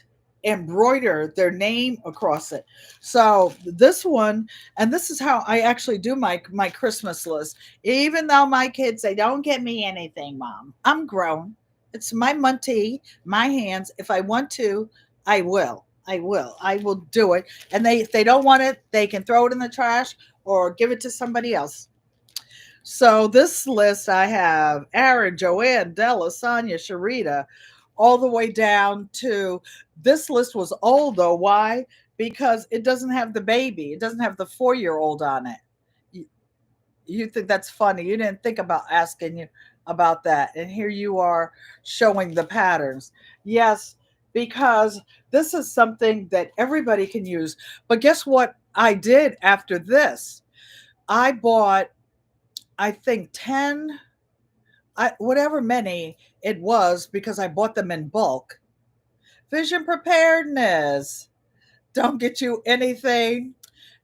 embroider their name across it. So this one, and this is how I actually do my Christmas list. Even though my kids say, "Don't get me anything, Mom. I'm grown. It's my money, my hands. If I want to, I will. I will. I will do it." And if they don't want it, they can throw it in the trash or give it to somebody else. So this list, I have Aaron, Joanne, Della, Sonia, Sharita, all the way down to, this list was old though. Why? Because it doesn't have the baby. It doesn't have the 4-year old on it. You, you think that's funny. You didn't think about asking you about that. And here you are showing the patterns. Yes, because this is something that everybody can use. But guess what I did after this? I bought, I think, 10, whatever many it was, because I bought them in bulk. Vision preparedness. Don't get you anything.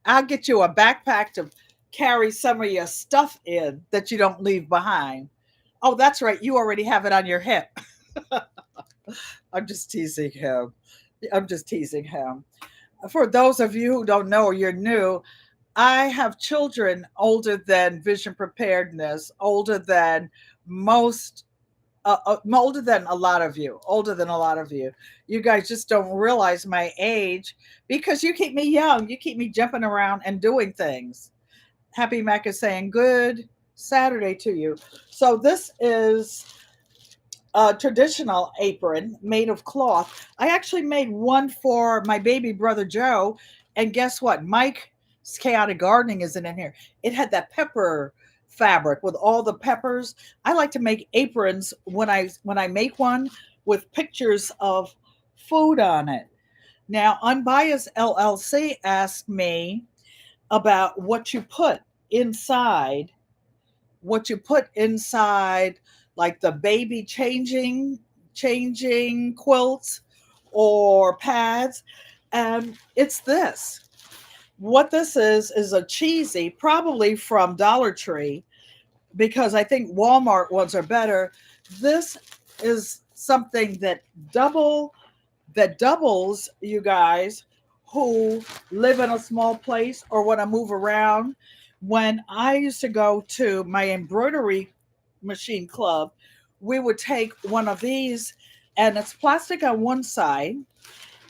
I'll get you a backpack to carry some of your stuff in that you don't leave behind. Oh, that's right. You already have it on your hip. I'm just teasing him. I'm just teasing him. For those of you who don't know or you're new, I have children older than vision preparedness, older than most, older than a lot of you, older than a lot of you. You guys just don't realize my age because you keep me young. You keep me jumping around and doing things. Happy Mac is saying good Saturday to you. So this is a traditional apron made of cloth. I actually made one for my baby brother Joe, and guess what? Mike's Chaotic Gardening isn't in here. It had that pepper fabric with all the peppers. I like to make aprons when I make one with pictures of food on it. Now, Unbiased LLC asked me about inside what you put inside, like the baby changing quilts or pads. And it's this. What this is a cheesy, probably from Dollar Tree, because I think Walmart ones are better. This is something double that doubles, you guys who live in a small place or want to move around. When I used to go to my embroidery machine club, we would take one of these, and it's plastic on one side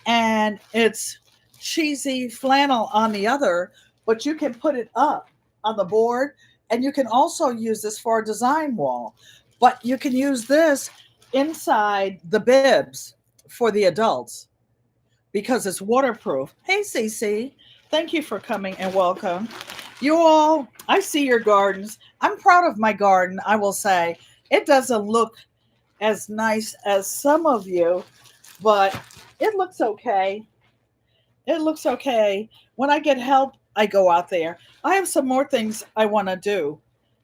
and it's cheesy flannel on the other, but you can put it up on the board, and you can also use this for a design wall. But you can use this inside the bibs for the adults because it's waterproof. Hey, Cece, thank you for coming and welcome. You all, I see your gardens. I'm proud of my garden, I will say. It doesn't look as nice as some of you, but it looks okay. It looks okay. When I get help, I go out there. I have some more things I want to do.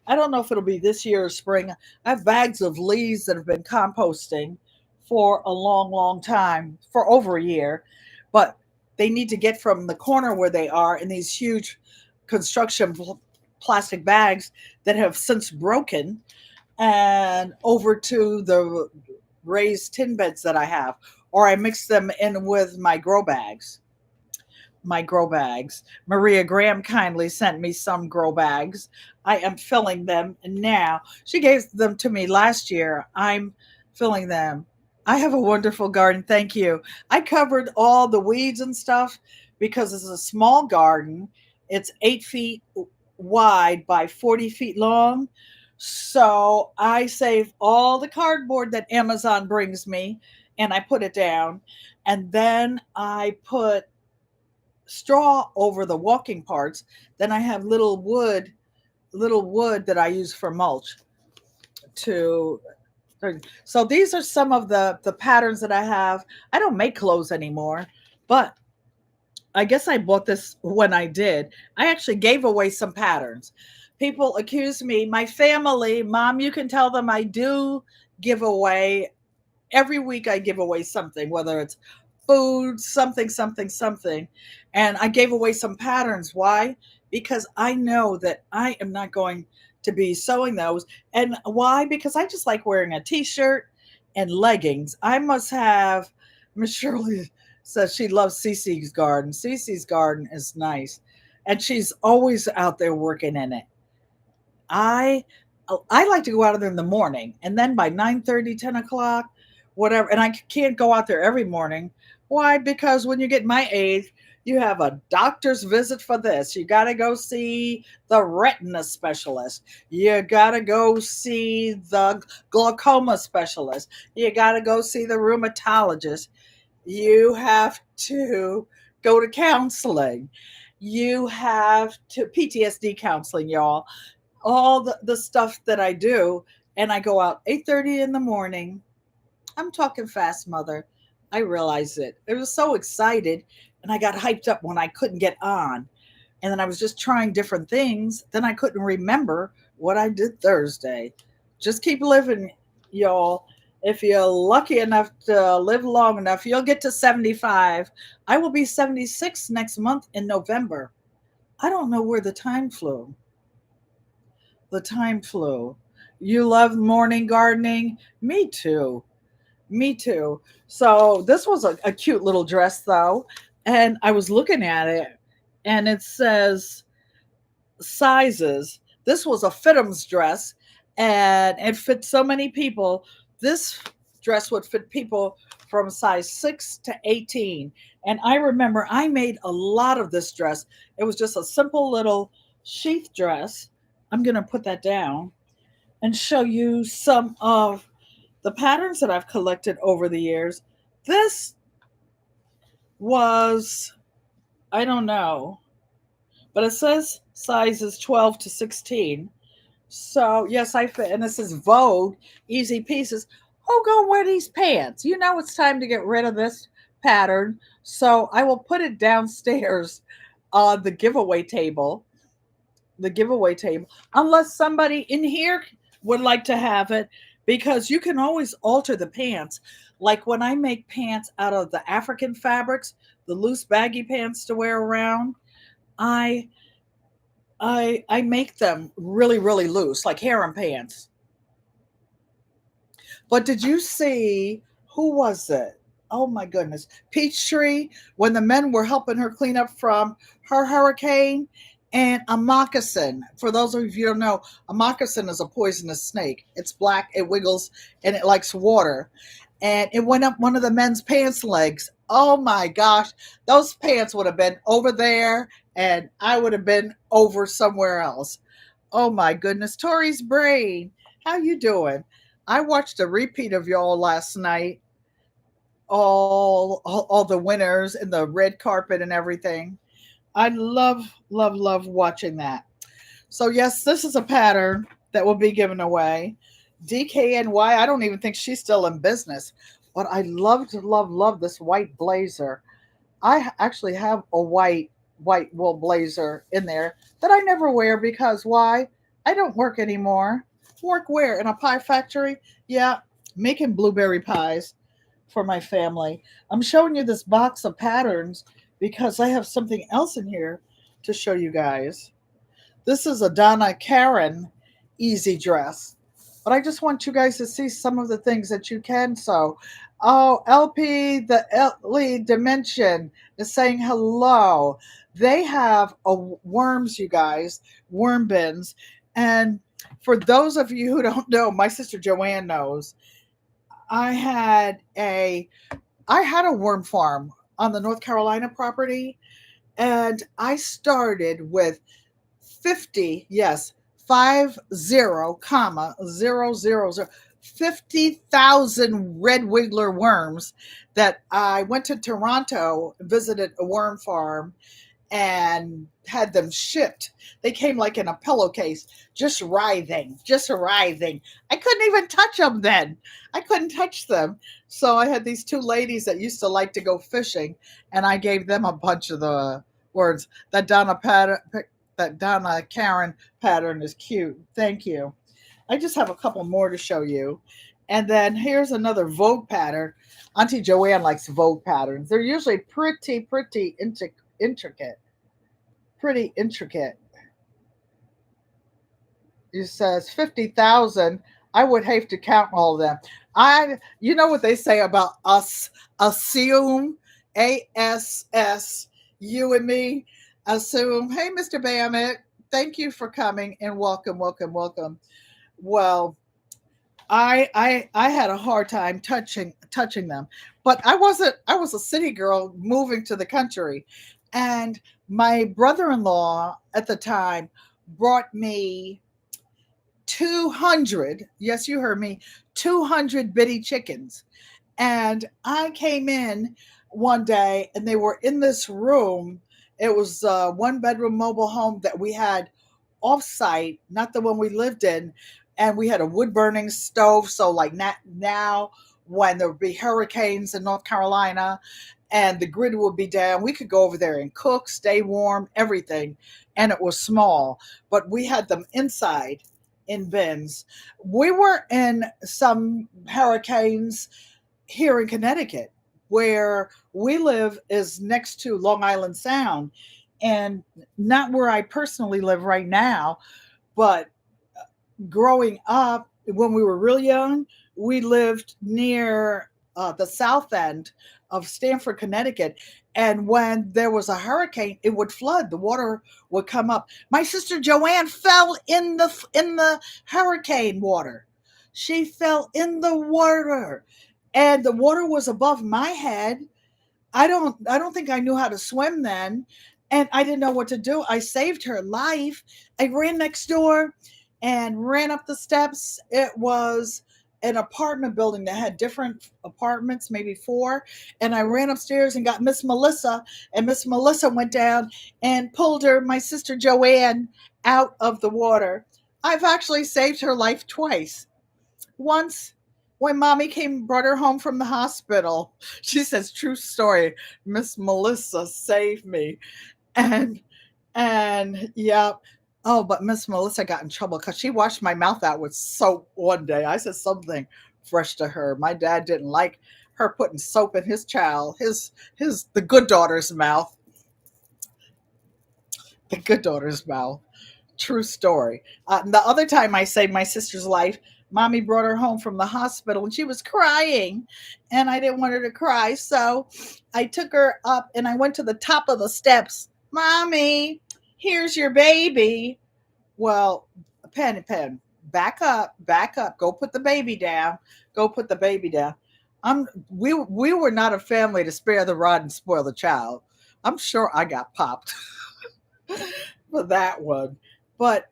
I don't know if it'll be this year or spring. I have bags of leaves that have been composting for a long, long time, for over a year, but they need to get from the corner where they are in these huge construction plastic bags that have since broken and over to the raised tin beds that I have, or I mix them in with my grow bags. Maria Graham kindly sent me some grow bags. I am filling them now. She gave them to me last year. I'm filling them. I have a wonderful garden. Thank you. I covered all the weeds and stuff because it's a small garden. It's 8 feet wide by 40 feet long. So I save all the cardboard that Amazon brings me and I put it down. And then I put straw over the walking parts. Then I have little wood that I use for mulch to. So these are some of the patterns that I have. I don't make clothes anymore, but I guess I bought this when I did. I actually gave away some patterns. People accuse me, my family, mom, you can tell them I do give away every week. I give away something, whether it's food, something, something, something. And I gave away some patterns. Why? Because I know that I am not going to be sewing those. And why? Because I just like wearing a t-shirt and leggings. I must have, Miss Shirley says she loves Cece's garden. Cece's garden is nice. And she's always out there working in it. I I like to go out there in the morning, and then by 9:30, 10 o'clock, whatever. And I can't go out there every morning. Why? Because when you get my age, you have a doctor's visit for this. You got to go see the retina specialist. You got to go see the glaucoma specialist. You got to go see the rheumatologist. You have to go to counseling. You have to PTSD counseling, y'all, all the stuff that I do, and I go out 8:30 in the morning. I'm talking fast, mother. I realized it. I was so excited and I got hyped up when I couldn't get on. And then I was just trying different things. Then I couldn't remember what I did Thursday. Just keep living, y'all. If you're lucky enough to live long enough, you'll get to 75. I will be 76 next month in November. I don't know where the time flew. The time flew. You love morning gardening? Me too. Me too. So this was a cute little dress though. And I was looking at it and it says sizes. This was a Fit'ems dress and it fit so many people. This dress would fit people from size 6 to 18. And I remember I made a lot of this dress. It was just a simple little sheath dress. I'm going to put that down and show you some of the patterns that I've collected over the years. This was, I don't know, but it says sizes 12 to 16. So, yes, I fit. And this is Vogue, Easy Pieces. Oh, go wear these pants. You know it's time to get rid of this pattern. So, I will put it downstairs on the giveaway table, unless somebody in here would like to have it, because you can always alter the pants. Like when I make pants out of the African fabrics, the loose baggy pants to wear around, I I make them really really loose, like harem pants. But did you see, who was it? Oh my goodness. Peachtree, when the men were helping her clean up from her hurricane, and a moccasin. For those of you who don't know, a moccasin is a poisonous snake. It's black, it wiggles, and it likes water. And it went up one of the men's pants legs. Oh my gosh, those pants would have been over there, and I would have been over somewhere else. Oh my goodness, Tori's brain, how you doing? I watched a repeat of y'all last night, all the winners and the red carpet and everything. I love watching that. So yes, this is a pattern that will be given away. DKNY, I don't even think she's still in business, but I love this white blazer. I actually have a white wool blazer in there that I never wear because why? I don't work anymore. Work where? In a pie factory? Yeah, making blueberry pies for my family. I'm showing you this box of patterns because I have something else in here to show you guys. This is a Donna Karen easy dress. But I just want you guys to see some of the things that you can sew. Oh, LP, the lead dimension is saying hello. They have worms, you guys, worm bins. And for those of you who don't know, my sister Joanne knows. I had a I had a worm farm on the North Carolina property, and I started with 50, yes, 50, comma, 000, 50,000 red wiggler worms that I went to Toronto, visited a worm farm, and had them shipped. They came like in a pillowcase, just writhing, just writhing. I couldn't even touch them then. I couldn't touch them. So I had these two ladies that used to like to go fishing, and I gave them a bunch of the words. That Donna Karen pattern is cute. Thank you. I just have a couple more to show you. And then here's another Vogue pattern. Auntie Joanne likes Vogue patterns. They're usually pretty intricate. Pretty intricate. It says 50,000. I would hate to count all of them. You know what they say about us, assume, ASS, you and me, assume. Hey, Mr. Bammett, thank you for coming and welcome. Well, I had a hard time touching them, but I was a city girl moving to the country, and my brother-in-law at the time brought me 200, yes, you heard me, 200 bitty chickens. And I came in one day and they were in this room. It was a one bedroom mobile home that we had offsite, not the one we lived in. And we had a wood burning stove. So, like now, when there would be hurricanes in North Carolina and the grid would be down, we could go over there and cook, stay warm, everything. And it was small, but we had them inside in bins. We were in some hurricanes here in Connecticut, where we live is next to Long Island Sound, and not where I personally live right now, but growing up when we were real young, we lived near the south end of Stamford, Connecticut. And when there was a hurricane, it would flood. The water would come up. My sister Joanne fell in the hurricane water. She fell in the water, and the water was above my head. I don't think I knew how to swim then, and I didn't know what to do. I saved her life. I ran next door and ran up the steps. It was an apartment building that had different apartments, maybe four, and I ran upstairs and got Miss Melissa, and Miss Melissa went down and pulled my sister Joanne out of the water. I've actually saved her life twice. Once when mommy came brought her home from the hospital, she says, true story, Miss Melissa saved me. And yeah. Oh, but Miss Melissa got in trouble because she washed my mouth out with soap one day. I said something fresh to her. My dad didn't like her putting soap in his child, the good daughter's mouth. The good daughter's mouth. True story. The other time I saved my sister's life, Mommy brought her home from the hospital and she was crying, and I didn't want her to cry. So I took her up and I went to the top of the steps. Mommy, here's your baby. Well, pen, back up, go put the baby down, go put the baby down. We were not a family to spare the rod and spoil the child. I'm sure I got popped for that one. But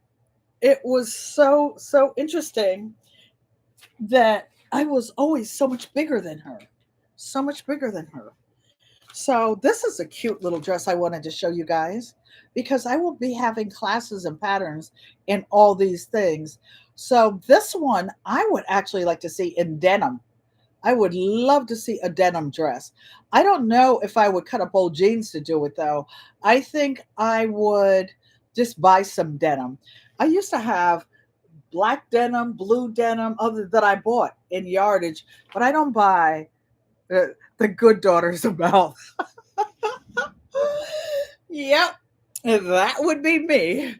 it was so interesting that I was always so much bigger than her. So much bigger than her. So this is a cute little dress I wanted to show you guys because I will be having classes and patterns in all these things. So this one I would actually like to see in denim. I would love to see a denim dress. I don't know if I would cut up old jeans to do it though. I think I would just buy some denim. I used to have black denim, blue denim, other that I bought in yardage, but I don't buy the good daughters about. Yep, that would be me.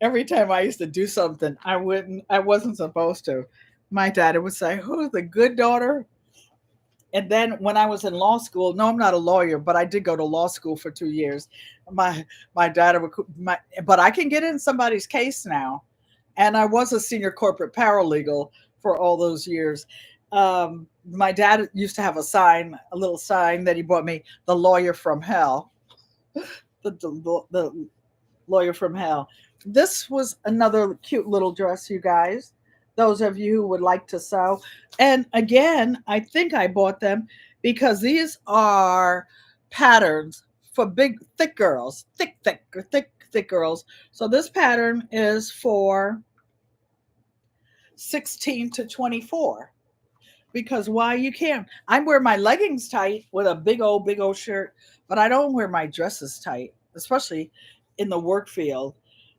Every time I used to do something, I wasn't supposed to. My daddy would say, "Who's the good daughter?" And then when I was in law school, no, I'm not a lawyer, but I did go to law school for 2 years. My dad would, but I can get in somebody's case now, and I was a senior corporate paralegal for all those years. My dad used to have a little sign that he bought me, "The lawyer from hell." The lawyer from hell. This was another cute little dress, you guys. Those of you who would like to sew. And again, I think I bought them because these are patterns for big, thick girls, thick girls. So this pattern is for 16 to 24 because why you can't. I wear my leggings tight with a big old shirt, but I don't wear my dresses tight, especially in the work field.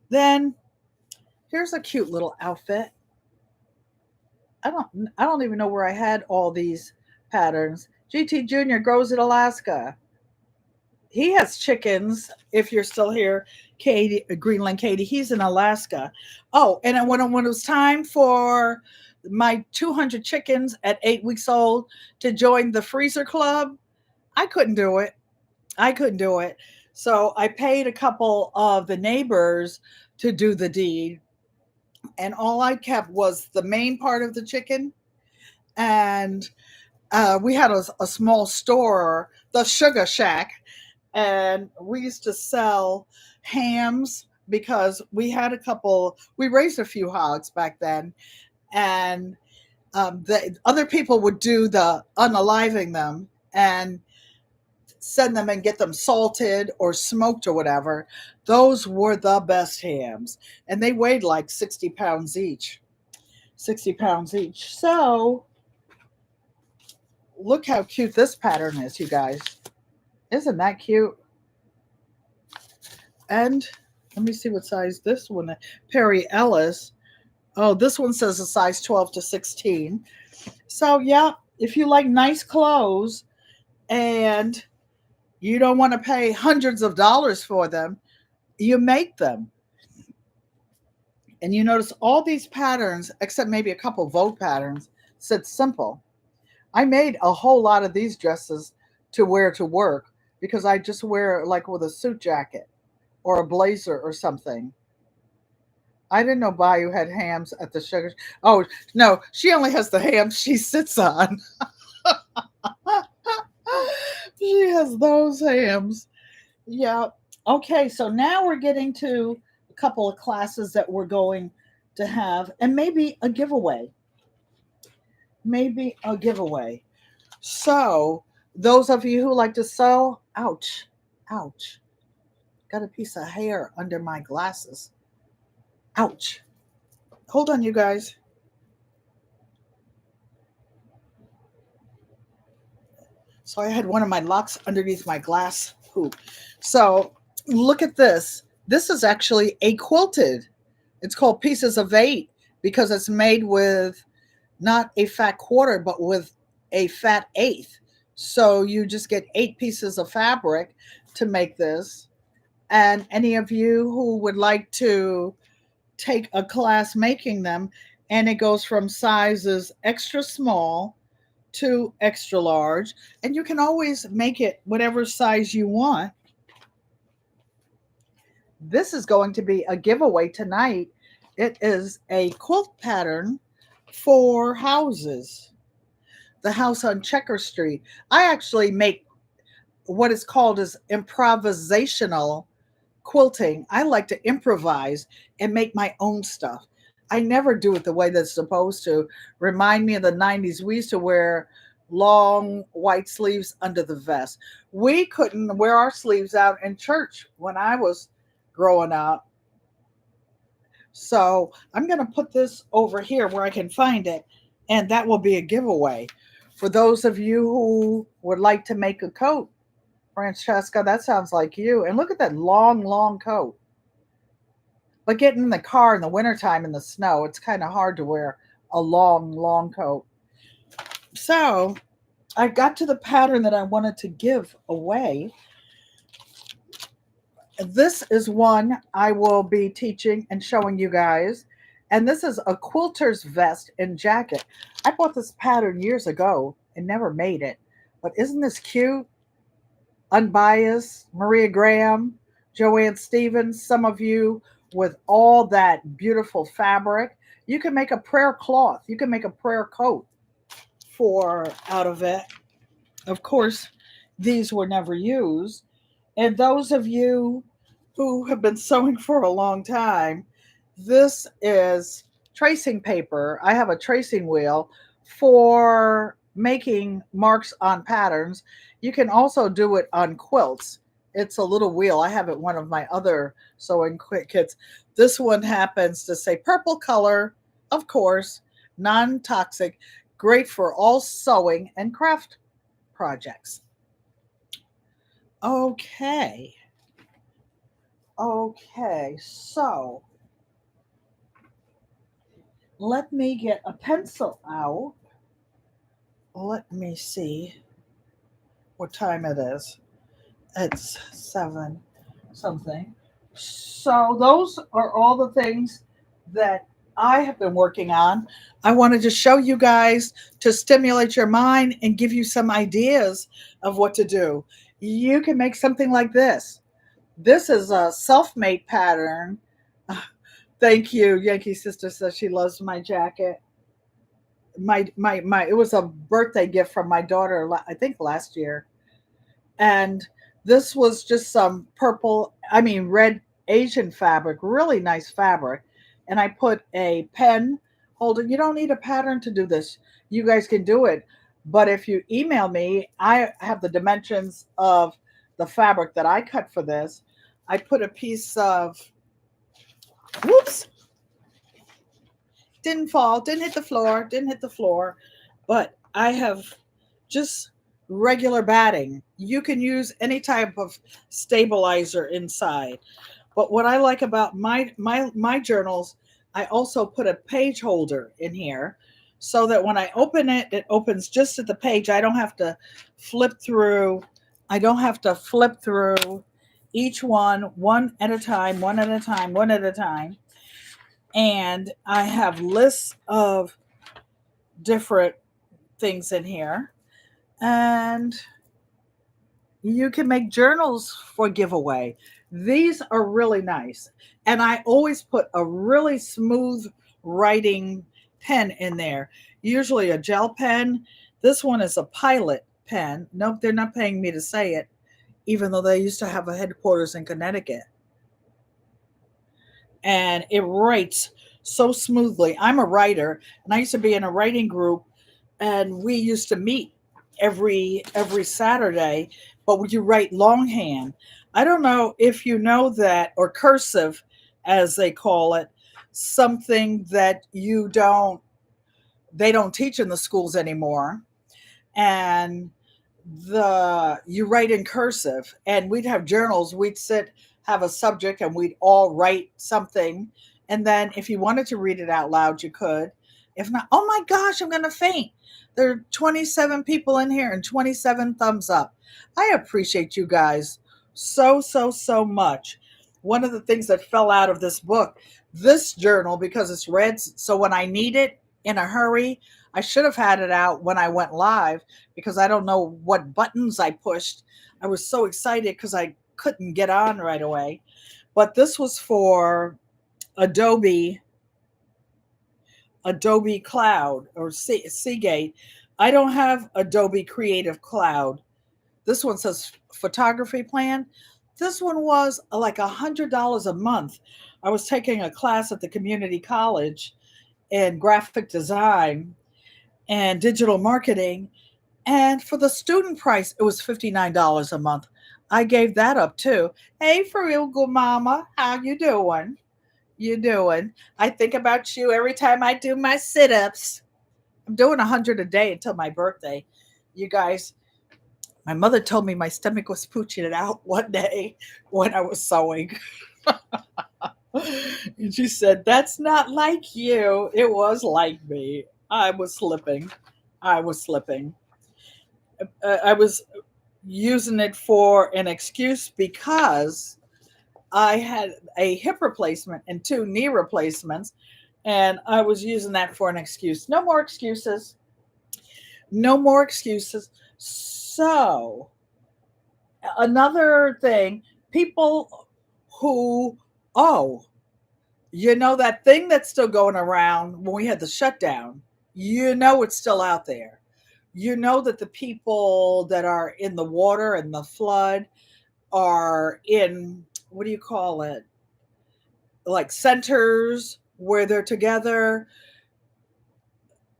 Then here's a cute little outfit. I don't even know where I had all these patterns. GT Junior grows in Alaska. He has chickens. If you're still here, Katie, Greenland Katie, he's in Alaska. Oh, and then when it was time for my 200 chickens at 8 weeks old to join the freezer club, I couldn't do it. I couldn't do it. So I paid a couple of the neighbors to do the deed, and all I kept was the main part of the chicken. And we had a small store, the Sugar Shack, and we used to sell hams because we raised a few hogs back then, and the other people would do the unaliving them and send them and get them salted or smoked or whatever. Those were the best hams, and they weighed like 60 pounds each. 60 pounds each. So look how cute this pattern is, you guys. Isn't that cute? And let me see what size this one. Perry Ellis. Oh, this one says a size 12 to 16. So yeah, if you like nice clothes and you don't want to pay hundreds of dollars for them, you make them. And you notice all these patterns, except maybe a couple Vogue patterns, said simple. I made a whole lot of these dresses to wear to work because I just wear like with a suit jacket or a blazer or something. I didn't know Bayou had hams at the sugar. Oh no, she only has the hams she sits on. She has those hams. Yeah. Okay, so now we're getting to a couple of classes that we're going to have, and maybe a giveaway. Maybe a giveaway. So, those of you who like to sew, ouch, ouch, got a piece of hair under my glasses. Ouch. Hold on, you guys. So, I had one of my locks underneath my glass hoop. So, look at this. This is actually a quilted. It's called Pieces of Eight because it's made with not a fat quarter, but with a fat eighth. So you just get 8 pieces of fabric to make this. And any of you who would like to take a class making them and it goes from sizes extra small to extra large, and you can always make it whatever size you want. This is going to be a giveaway tonight. It is a quilt pattern for houses. The house on Checker Street. I actually make what is called as improvisational quilting. I like to improvise and make my own stuff. I never do it the way that's supposed to. Remind me of the 90s. We used to wear long white sleeves under the vest. We couldn't wear our sleeves out in church when I was growing up. So I'm going to put this over here where I can find it, and that will be a giveaway. For those of you who would like to make a coat, Francesca, that sounds like you. And look at that long, long coat. But getting in the car in the wintertime in the snow, it's kind of hard to wear a long, long coat. So I got to the pattern that I wanted to give away. This is one I will be teaching and showing you guys. And this is a quilter's vest and jacket. I bought this pattern years ago and never made it. But isn't this cute? Unbiased, Maria Graham, Joanne Stevens, some of you with all that beautiful fabric. You can make a prayer cloth. You can make a prayer coat for out of it. Of course, these were never used. And those of you who have been sewing for a long time, this is tracing paper. I have a tracing wheel for making marks on patterns. You can also do it on quilts. It's a little wheel. I have it one of my other sewing kits. This one happens to say purple color, of course, non-toxic, great for all sewing and craft projects. Okay. Okay, so let me get a pencil out. Let me see what time it is. It's 7 something. So those are all the things that I have been working on. I wanted to show you guys to stimulate your mind and give you some ideas of what to do. You can make something like this. This is a self-made pattern. Thank you. Yankee Sister says she loves my jacket. My it was a birthday gift from my daughter, I think last year. And this was just some red Asian fabric, really nice fabric. And I put a pen holder. You don't need a pattern to do this. You guys can do it. But if you email me, I have the dimensions of the fabric that I cut for this. I put a piece of, whoops, didn't fall, didn't hit the floor. But I have just regular batting. You can use any type of stabilizer inside. But what I like about my journals, I also put a page holder in here so that when I open it, it opens just at the page. I don't have to flip through. I don't have to flip through each one at a time, one at a time, one at a time. And I have lists of different things in here. And you can make journals for giveaway. These are really nice. And I always put a really smooth writing pen in there, usually a gel pen. This one is a Pilot pen. Nope, they're not paying me to say it, even though they used to have a headquarters in Connecticut. And it writes so smoothly. I'm a writer, and I used to be in a writing group, and we used to meet every Saturday, but you write longhand. I don't know if you know that, or cursive as they call it, something that they don't teach in the schools anymore. And you write in cursive, and we'd have journals. We'd have a subject, and we'd all write something. And then if you wanted to read it out loud, you could. If not, oh my gosh, I'm going to faint. There are 27 people in here and 27 thumbs up. I appreciate you guys so, so, so much. One of the things that fell out of this book, this journal because it's red. So when I need it in a hurry, I should have had it out when I went live because I don't know what buttons I pushed. I was so excited because I couldn't get on right away. But this was for Adobe, Adobe Cloud or Seagate. I don't have Adobe Creative Cloud. This one says photography plan. This one was like $100 a month. I was taking a class at the community college in graphic design and digital marketing. And for the student price, it was $59 a month. I gave that up too. Hey, for real good mama, how you doing? You doing? I think about you every time I do my sit-ups. I'm doing 100 a day until my birthday. You guys, my mother told me my stomach was pooching it out one day when I was sewing. And she said, "That's not like you." It was like me. I was slipping. I was slipping. I was using it for an excuse because I had a hip replacement and two knee replacements, and I was using that for an excuse. No more excuses. No more excuses. So, another thing, people who, oh, you know, that thing that's still going around when we had the shutdown, you know, it's still out there. You know that the people that are in the water and the flood are in, what do you call it? Like centers where they're together.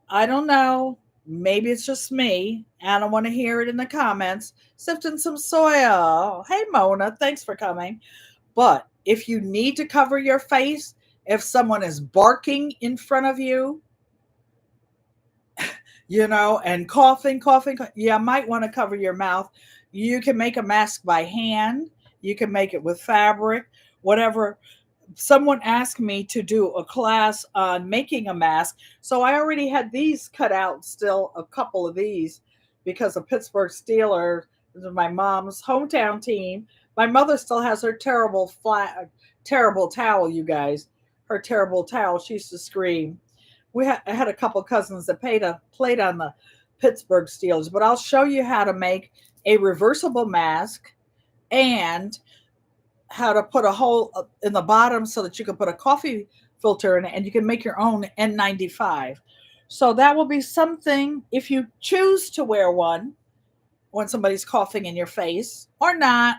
I don't know. Maybe it's just me. I don't want to hear it in the comments. Sifting some soil. Hey, Mona, thanks for coming. But if you need to cover your face, if someone is barking in front of you, you know, and coughing, yeah, might want to cover your mouth. You can make a mask by hand. You can make it with fabric, whatever. Someone asked me to do a class on making a mask. So I already had these cut out, still a couple of these, because of Pittsburgh Steelers, my mom's hometown team. My mother still has her terrible towel, you guys. Her terrible towel. She used to scream. I had a couple cousins that played on the Pittsburgh Steelers, but I'll show you how to make a reversible mask and how to put a hole in the bottom so that you can put a coffee filter in it and you can make your own N95. So that will be something if you choose to wear one when somebody's coughing in your face or not.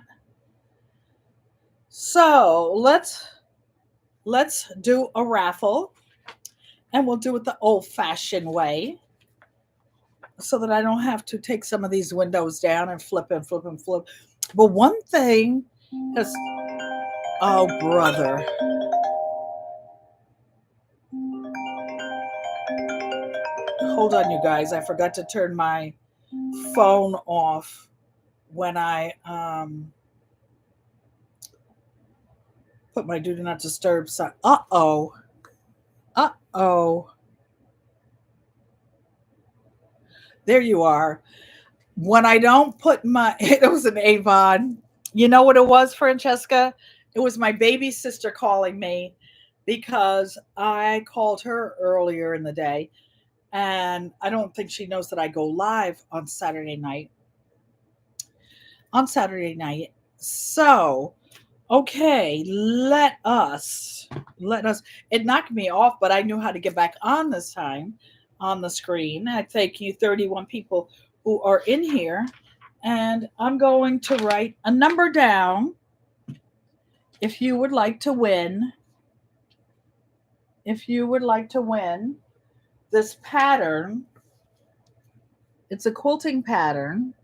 So let's do a raffle and we'll do it the old-fashioned way so that I don't have to take some of these windows down and flip and flip and flip. But one thing is, oh brother, hold on, you guys. I forgot to turn my phone off when I put my do not disturb sign. Uh oh. Uh oh. There you are. When I don't put my, it was an Avon. You know what it was, Francesca? It was my baby sister calling me because I called her earlier in the day. And I don't think she knows that I go live on Saturday night. On Saturday night. So, okay, let us. It knocked me off, but I knew how to get back on this time on the screen. I thank you, 31 people who are in here. And I'm going to write a number down if you would like to win. If you would like to win this pattern, it's a quilting pattern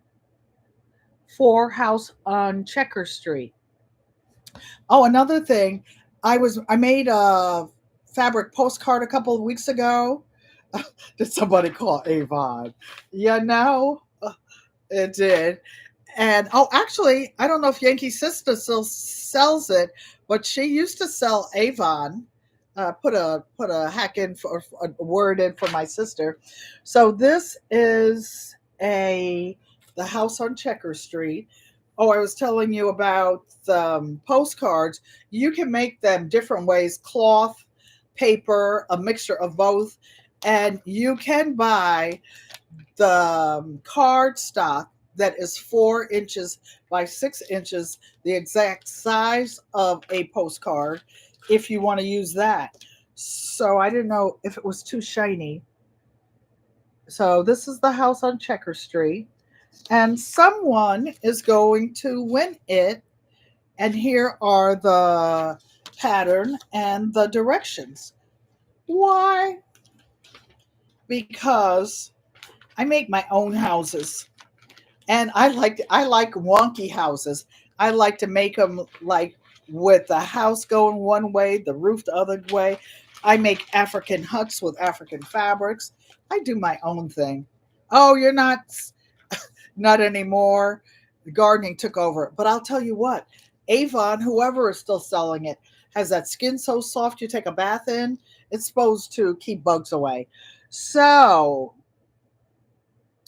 for House on Checker Street. Oh, another thing, I made a fabric postcard a couple of weeks ago. Did somebody call Avon? You know, it did. And oh, actually, I don't know if Yankee Sister still sells it, but she used to sell Avon. Put a hack in for a word in for my sister. So this is a the house on Checker Street. Oh, I was telling you about postcards. You can make them different ways: cloth, paper, a mixture of both. And you can buy the card stock that is 4 inches by 6 inches, the exact size of a postcard, if you want to use that. So I didn't know if it was too shiny. So this is the house on Checker Street, and someone is going to win it. And here are the pattern and the directions. Why? Because I make my own houses, and I like wonky houses. I like to make them like with the house going one way, the roof the other way. I make African huts with African fabrics. I do my own thing. Oh, you're not anymore. The gardening took over. But I'll tell you what, Avon, whoever is still selling it, has that skin so soft you take a bath in. It's supposed to keep bugs away. So,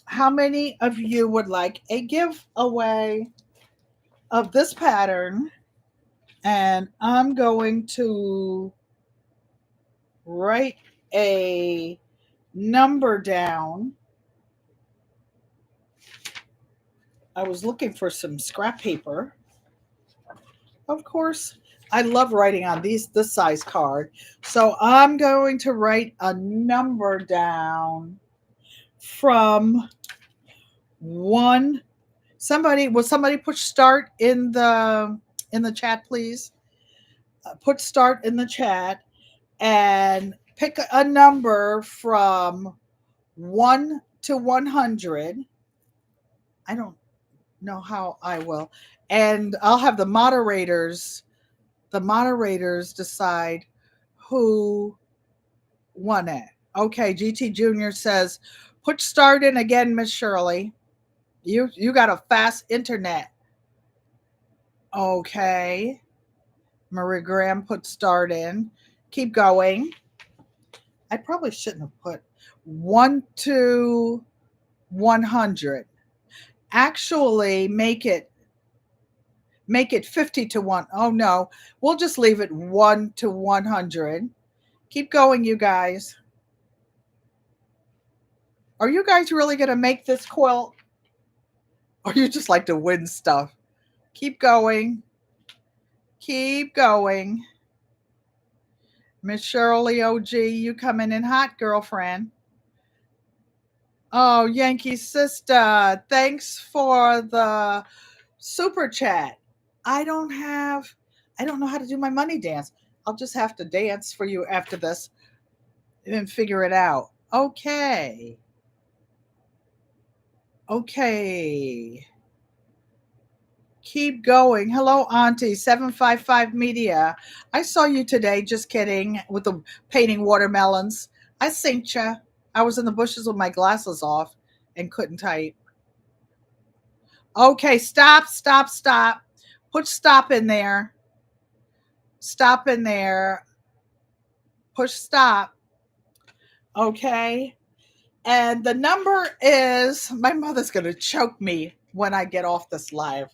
how many of you would like a giveaway of this pattern? And I'm going to write a number down. I was looking for some scrap paper. Of course, I love writing on this size card. So I'm going to write a number down from one. Somebody put start in the chat, please? Put start in the chat and pick a number from 1 to 100. I don't know how I will. And I'll have the moderators decide who won it. Okay, GT Junior says, put start in again, Miss Shirley. You got a fast internet. Okay. Marie Graham put start in. Keep going. I probably shouldn't have put 1 to 100. Actually, make it 50 to 1. Oh no, we'll just leave it 1 to 100. Keep going, you guys. Are you guys really going to make this quilt? Or you just like to win stuff? Keep going. Keep going. Miss Shirley OG, you coming in hot, girlfriend. Oh, Yankee sister, thanks for the super chat. I don't have I don't know how to do my money dance. I'll just have to dance for you after this and figure it out. Okay. Okay. Keep going. Hello, Auntie 755 Media. I saw you today, just kidding, with the painting watermelons. I synced ya. I was in the bushes with my glasses off and couldn't type. Okay, stop, stop, stop. Put stop in there. Stop in there. Push stop. Okay. And the number is, my mother's going to choke me when I get off this live,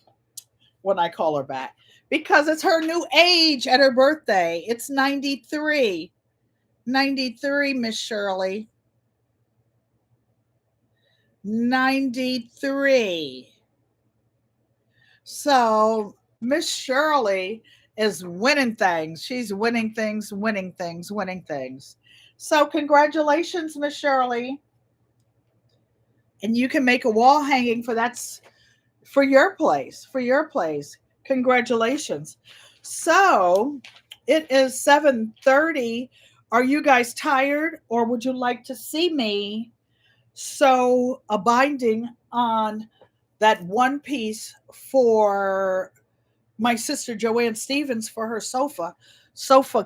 when I call her back, because it's her new age at her birthday. It's 93. 93, Miss Shirley. 93. So Miss Shirley is winning things. She's winning things, winning things, winning things. So congratulations, Miss Shirley. And you can make a wall hanging for that's for your place. For your place. Congratulations. So it is 7:30. Are you guys tired, or would you like to see me sew a binding on that one piece for my sister Joanne Stevens for her sofa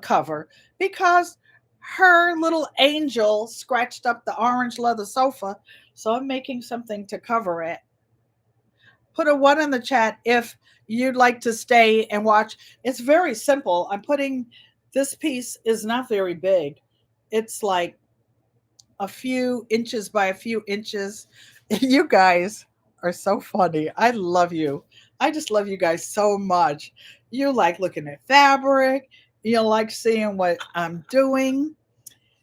cover, because her little angel scratched up the orange leather sofa, so I'm making something to cover it. Put a one in the chat if you'd like to stay and watch. It's very simple. I'm putting this piece is not very big. It's like a few inches by a few inches. You guys, are so funny. I love you. I just love you guys so much. You like looking at fabric, you like seeing what I'm doing.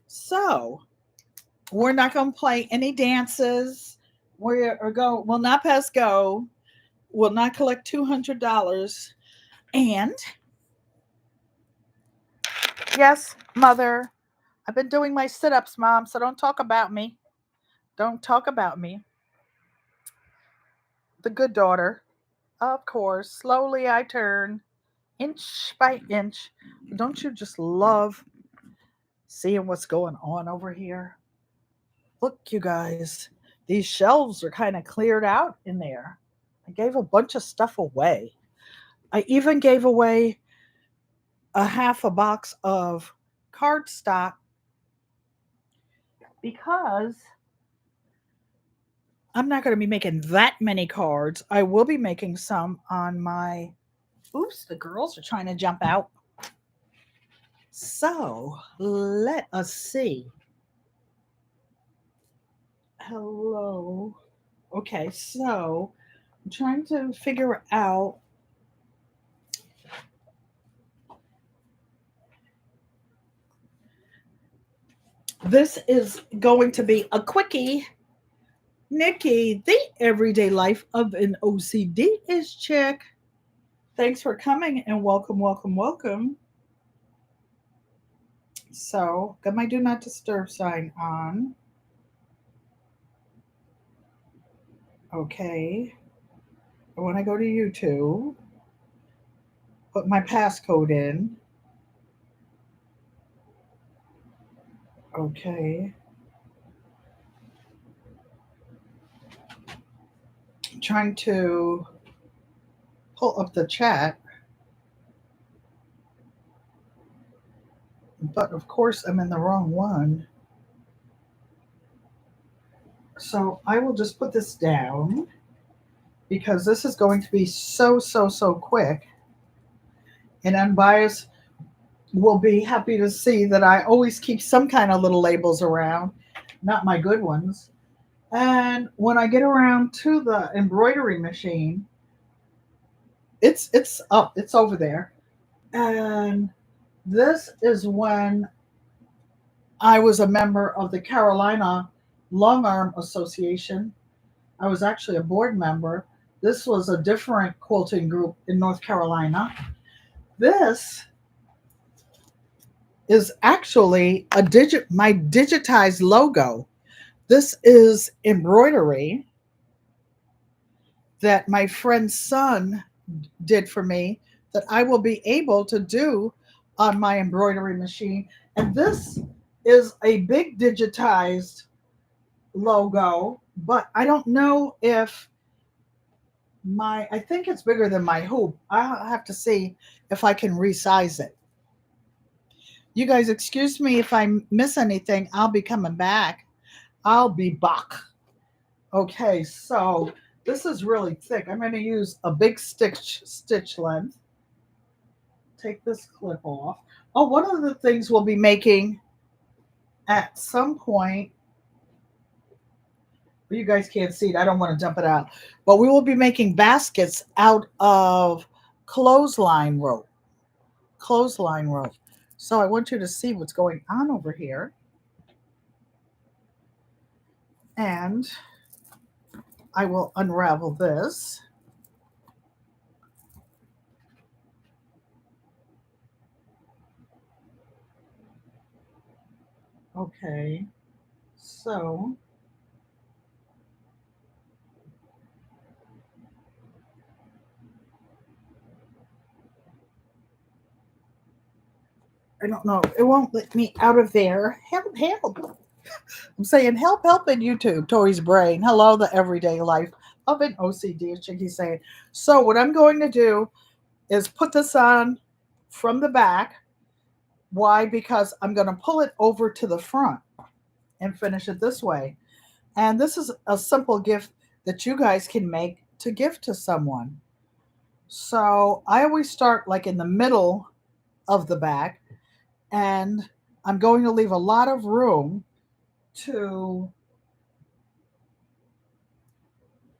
So, we're not going to play any dances. We'll not pass go. We'll not collect $200. And yes, mother, I've been doing my sit ups, mom, so don't talk about me. Don't talk about me. The good daughter. Of course, slowly I turn, inch by inch. Don't you just love seeing what's going on over here? Look, you guys, these shelves are kind of cleared out in there. I gave a bunch of stuff away. I even gave away a half a box of cardstock because I'm not going to be making that many cards. I will be making some on my. Oops, the girls are trying to jump out. So let us see. Hello. Okay, so I'm trying to figure out. This is going to be a quickie. Nikki, the everyday life of an OCD is chick. Thanks for coming and welcome, welcome, welcome. So, got my do not disturb sign on. Okay. When I go to YouTube, put my passcode in. Okay. I'm trying to pull up the chat, but of course I'm in the wrong one. So I will just put this down because this is going to be so, so, so quick. And Unbiased will be happy to see that I always keep some kind of little labels around, not my good ones. And when I get around to the embroidery machine, it's up, it's over there. And this is when I was a member of the Carolina Long Arm Association. I was actually a board member. This was a different quilting group in North Carolina. This is actually my digitized logo. This is embroidery that my friend's son did for me that I will be able to do on my embroidery machine. And this is a big digitized logo, but I don't know if I think it's bigger than my hoop. I'll have to see if I can resize it. You guys, excuse me if I miss anything. I'll be coming back. I'll be back. Okay, so this is really thick. I'm going to use a big stitch length. Take this clip off. Oh, one of the things we'll be making at some point, you guys can't see it. I don't want to dump it out. But we will be making baskets out of clothesline rope. Clothesline rope. So I want you to see what's going on over here. And I will unravel this. Okay. So I don't know. It won't let me out of there. Help, help. I'm saying help, help in YouTube. Tori's brain. Hello, the everyday life of an OCD, as Chicky's saying. So what I'm going to do is put this on from the back. Why? Because I'm going to pull it over to the front and finish it this way. And this is a simple gift that you guys can make to give to someone. So I always start like in the middle of the back, and I'm going to leave a lot of room to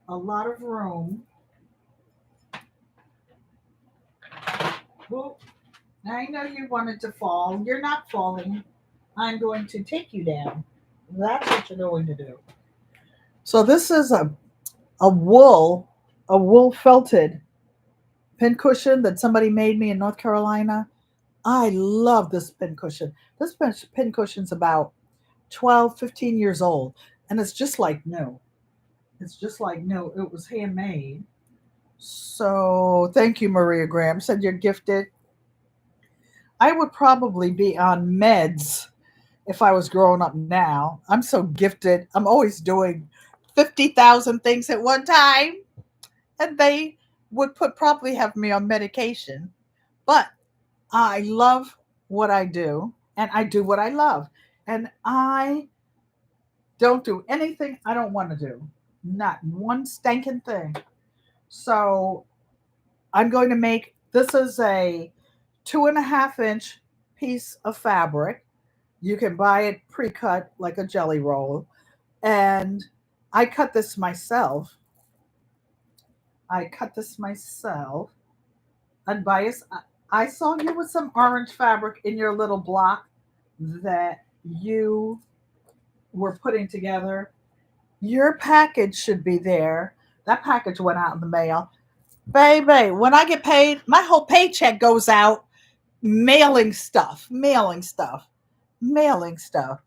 a lot of room. Well, I know you wanted to fall. You're not falling. I'm going to take you down. That's what you're going to do. So this is a wool, a wool felted pincushion that somebody made me in North Carolina. I love this pincushion. This pincushion's about 12, 15 years old, and it's just like new. It's just like new. It was handmade. So thank you, Maria Graham. Said you're gifted. I would probably be on meds if I was growing up now. I'm so gifted. I'm always doing 50,000 things at one time, and they would put probably have me on medication. But I love what I do, and I do what I love. And I don't do anything I don't want to do. Not one stinking thing. So I'm going to make this is a 2.5 inch piece of fabric. You can buy it pre-cut like a jelly roll. And I cut this myself. I cut this myself. And bias, I saw you with some orange fabric in your little block that you were putting together. Your package should be there. That package went out in the mail. Baby, when I get paid, my whole paycheck goes out mailing stuff, mailing stuff, mailing stuff.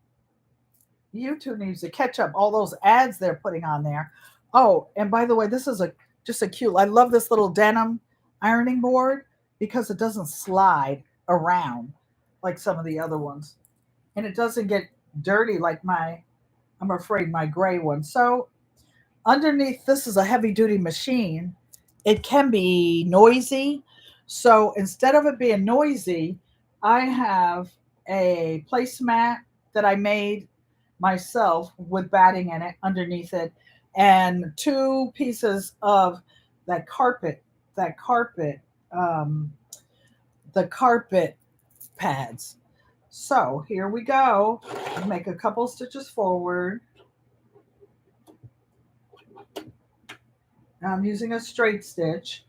YouTube needs to catch up all those ads they're putting on there. Oh, and by the way, this is a just a cute. I love this little denim ironing board because it doesn't slide around like some of the other ones, and it doesn't get dirty like my I'm afraid my gray one. So underneath this is a heavy duty machine. It can be noisy. So instead of it being noisy, I have a placemat that I made myself with batting in it underneath it and two pieces of that carpet, that carpet, um, the carpet pads. So here we go. Make a couple stitches forward. I'm using a straight stitch.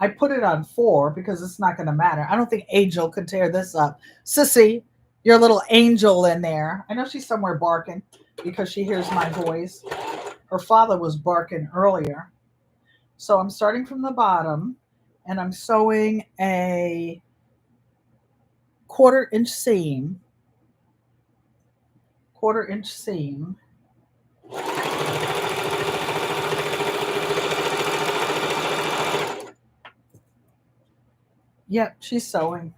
I put it on 4 because it's not going to matter. I don't think Angel could tear this up. Sissy, your little angel in there. I know she's somewhere barking because she hears my voice. Her father was barking earlier. So I'm starting from the bottom and I'm sewing a 1/4 inch seam. 1/4 inch seam. Yep, she's sewing.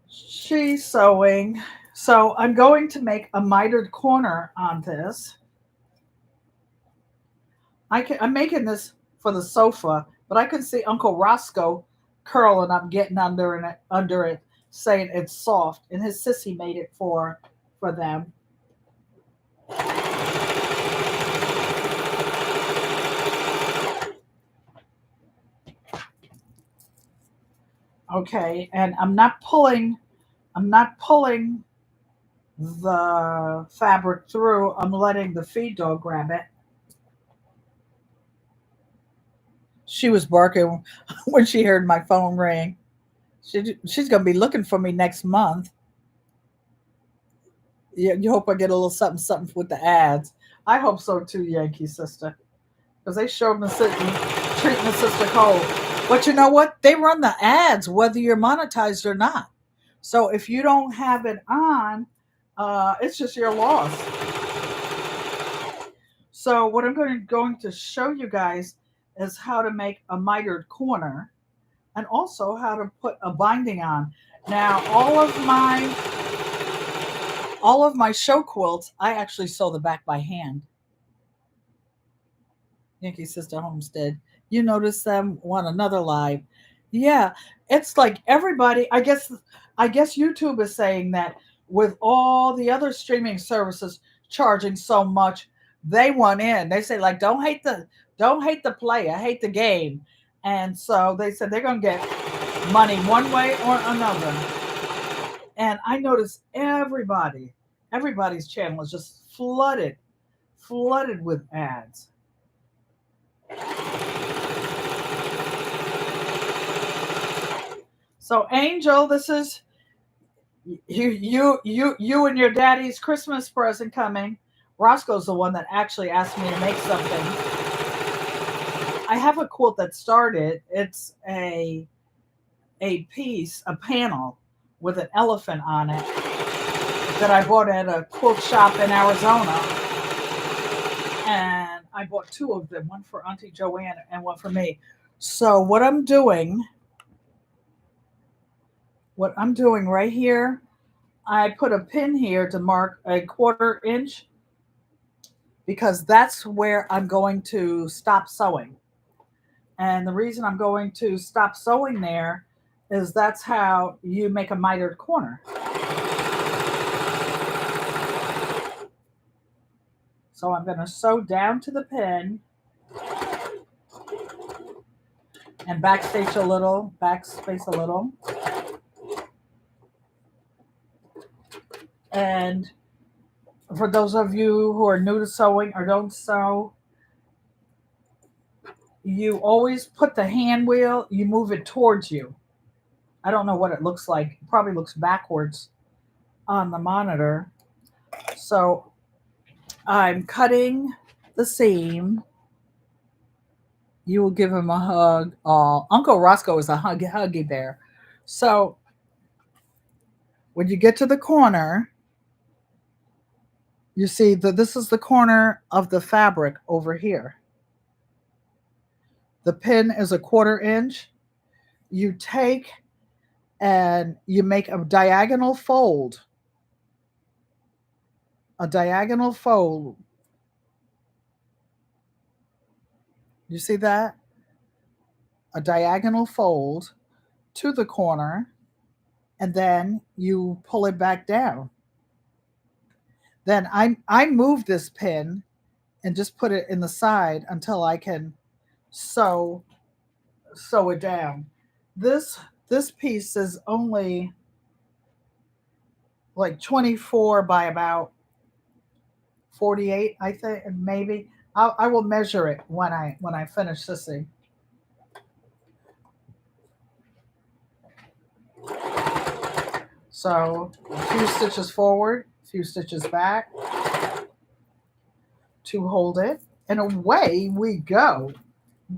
She's sewing. So I'm going to make a mitered corner on this. I'm making this for the sofa, but I can see Uncle Roscoe curling up, getting under it, saying it's soft, and his sissy made it for them. Okay, and I'm not pulling the fabric through. I'm letting the feed dog grab it. She was barking when she heard my phone ring. She's gonna be looking for me next month. You hope I get a little something something with the ads. I hope so too, Yankee sister, because they showed me sitting treating the sister cold. But you know what? They run the ads whether you're monetized or not. So if you don't have it on, it's just your loss. So what I'm going to show you guys is how to make a mitered corner and also how to put a binding on. Now all of my show quilts, I actually sew the back by hand. Yankee Sister Homestead. You notice them on another live. Yeah, it's like everybody, I guess YouTube is saying that with all the other streaming services charging so much, they want in. They say like don't hate the player, hate the game. And so they said they're going to get money one way or another. And I noticed everybody's channel is just flooded with ads. So Angel, this is you and your daddy's Christmas present coming. Roscoe's the one that actually asked me to make something. I have a quilt that started. It's a piece, a panel with an elephant on it that I bought at a quilt shop in Arizona. And I bought two of them, one for Auntie Joanne and one for me. So what I'm doing right here, I put a pin here to mark a 1/4 inch because that's where I'm going to stop sewing. And the reason I'm going to stop sewing there is that's how you make a mitered corner. So I'm going to sew down to the pin and backspace a little. And for those of you who are new to sewing or don't sew, you always put the hand wheel, you move it towards you. I don't know what it looks like. It probably looks backwards on the monitor. So I'm cutting the seam. You will give him a hug. Oh, Uncle Roscoe is a huggy bear. So when you get to the corner, you see that this is the corner of the fabric over here. The pin is a 1/4 inch. You take and you make a diagonal fold. A diagonal fold. You see that? A diagonal fold to the corner, and then you pull it back down. Then I move this pin and just put it in the side until I can sew it down. This piece is only like 24 by about 48, I think, and maybe I will measure it when I finish this thing. So a few stitches forward, a few stitches back to hold it, and away we go.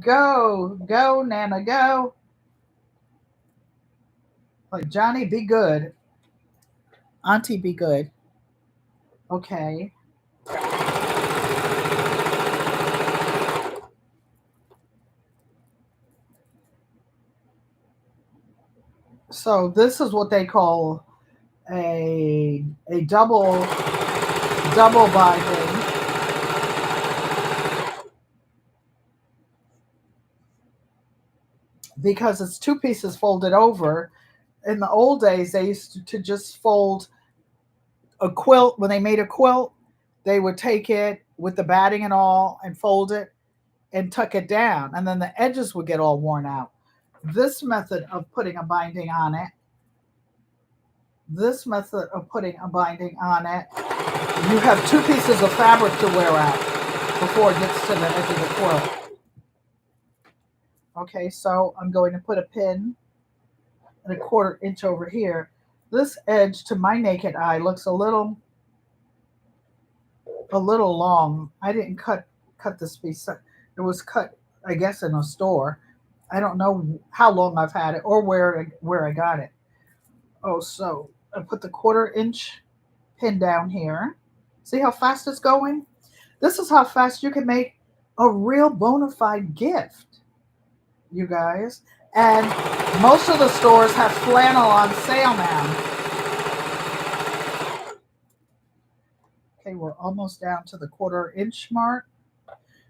Go, go, Nana, go. Like, Johnny, be good. Auntie, be good. Okay. So this is what they call a double binding. Because it's two pieces folded over. In the old days, they used to just fold a quilt. When they made a quilt, they would take it with the batting and all and fold it and tuck it down, and then the edges would get all worn out. This method of putting a binding on it, you have two pieces of fabric to wear out before it gets to the edge of the quilt. Okay, so I'm going to put a pin and a 1/4 inch over here. This edge to my naked eye looks a little long. I didn't cut this piece. It was cut, I guess, in a store. I don't know how long I've had it or where I got it. Oh, so I put the 1/4 inch pin down here. See how fast it's going? This is how fast you can make a real bona fide gift, you guys. And most of the stores have flannel on sale now. Okay, we're almost down to the 1/4 inch mark.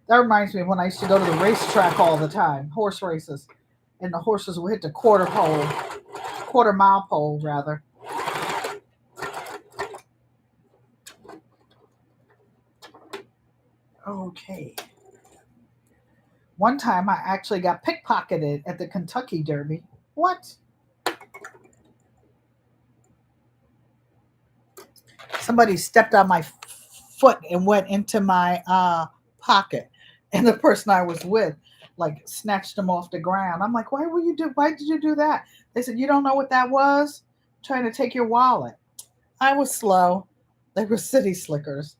That reminds me of when I used to go to the racetrack all the time, horse races, and the horses would hit the 1/4 mile pole rather. Okay. One time I actually got pickpocketed at the Kentucky Derby. What? Somebody stepped on my foot and went into my pocket. And the person I was with like snatched them off the ground. I'm like, why did you do that? They said, you don't know what that was? Trying to take your wallet. I was slow. They were city slickers.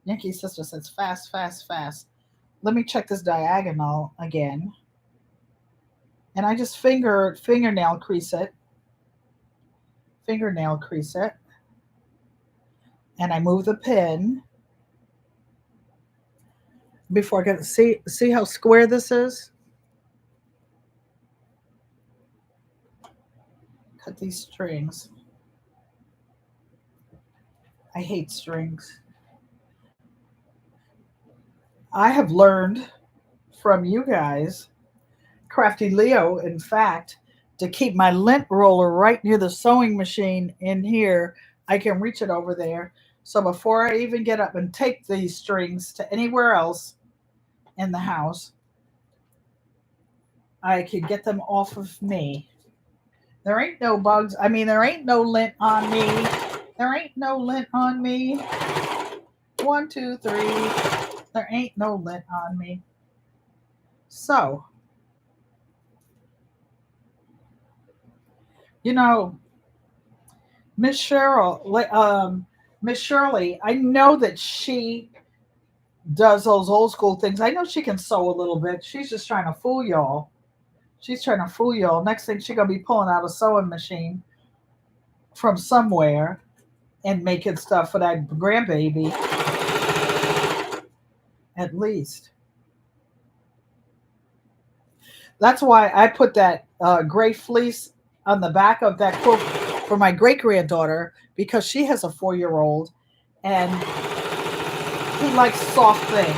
Yankee's sister says, fast, fast, fast. Let me check this diagonal again. And I just fingernail crease it, and I move the pin before I get see how square this is. Cut these strings. I hate strings. I have learned from you guys, Crafty Leo, in fact, to keep my lint roller right near the sewing machine in here. I can reach it over there. So before I even get up and take these strings to anywhere else in the house, I can get them off of me. There ain't no bugs. I mean, there ain't no lint on me. There ain't no lint on me. One, two, three. There ain't no lint on me. So, you know, Miss Cheryl, Miss Shirley, I know that she does those old school things. I know she can sew a little bit. She's just trying to fool y'all. She's trying to fool y'all. Next thing she gonna be pulling out a sewing machine from somewhere and making stuff for that grandbaby. At least that's why I put that gray fleece on the back of that quilt for my great granddaughter because she has a 4-year-old and he likes soft things.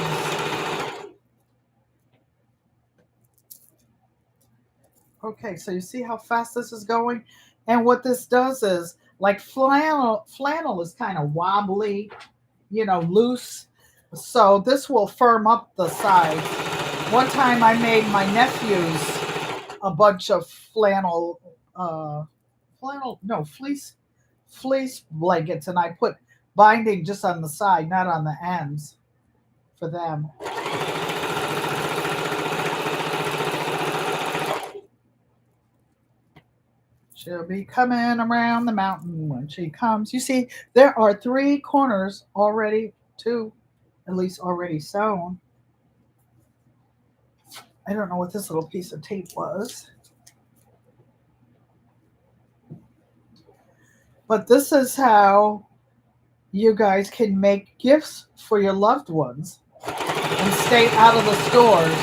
Okay, so you see how fast this is going? And what this does is like flannel is kind of wobbly, loose. So this will firm up the sides. One time I made my nephews a bunch of fleece blankets, and I put binding just on the side, not on the ends for them. She'll be coming around the mountain when she comes. You see, there are 3 corners already, 2 at least already sewn. I don't know what this little piece of tape was. But this is how you guys can make gifts for your loved ones and stay out of the stores.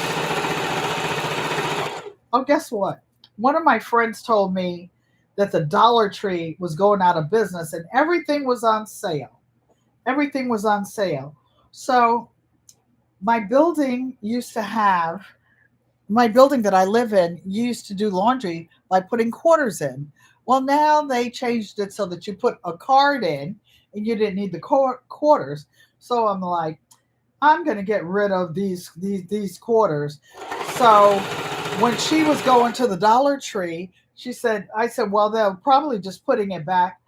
Oh, guess what? One of my friends told me that the Dollar Tree was going out of business and everything was on sale. Everything was on sale. So my building my building that I live in used to do laundry by putting quarters in. Well, now they changed it so that you put a card in and you didn't need the quarters. So I'm like, I'm going to get rid of these quarters. So when she was going to the Dollar Tree, I said, well, they're probably just putting it back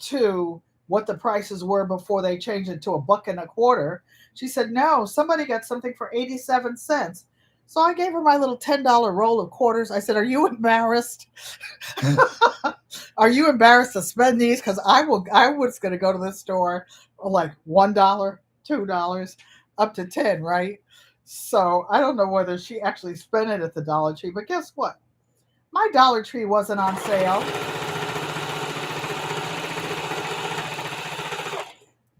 to what the prices were before they changed it to $1.25. She said, no, somebody got something for 87 cents. So I gave her my little $10 roll of quarters. I said, are you embarrassed? Are you embarrassed to spend these? Because I was going to go to this store like $1, $2, up to 10, right? So I don't know whether she actually spent it at the Dollar Tree, but guess what? My Dollar Tree wasn't on sale.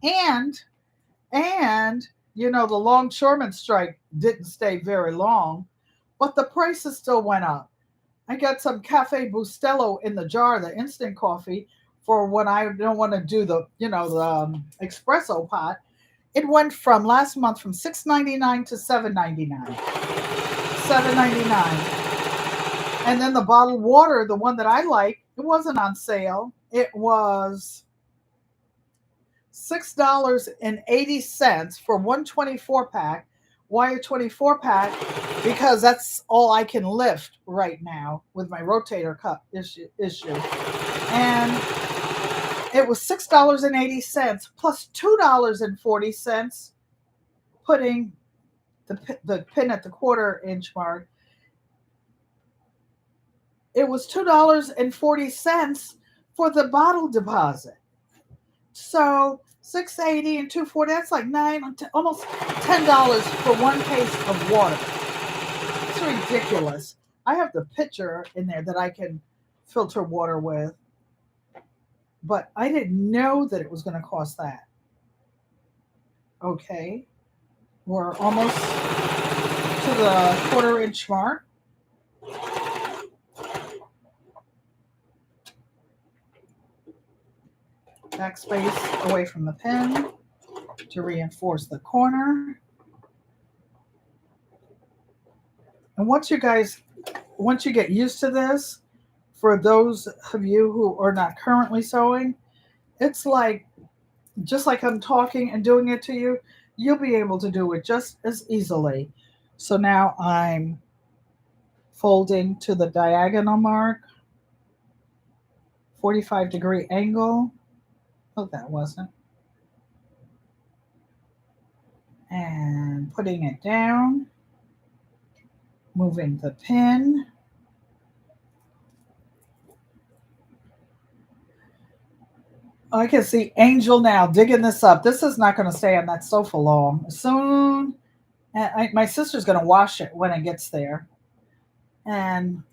And the longshoreman strike didn't stay very long, but the prices still went up. I got some Cafe Bustelo in the jar, the instant coffee, for when I don't want to do the espresso pot. It went from last month from $6.99 to $7.99. $7.99. And then the bottled water, the one that I like, it wasn't on sale. It was $6.80 for 124 pack. Why a 24 pack? Because that's all I can lift right now with my rotator cuff issue. And It was $6.80 plus $2.40 putting the pin at the quarter-inch mark. It was $2.40 for the bottle deposit. So 680 and 240, that's like almost $10 for one case of water. It's ridiculous. I have the pitcher in there that I can filter water with, but I didn't know that it was going to cost that. Okay, we're almost to the quarter-inch mark. Backspace away from the pin to reinforce the corner. And once you get used to this, for those of you who are not currently sewing, it's like, just like I'm talking and doing it to you, you'll be able to do it just as easily. So now I'm folding to the diagonal mark, 45-degree angle. Oh, that wasn't. And putting it down, moving the pin. I can see Angel now digging this up. This is not going to stay on that sofa long. Soon, my sister's going to wash it when it gets there. And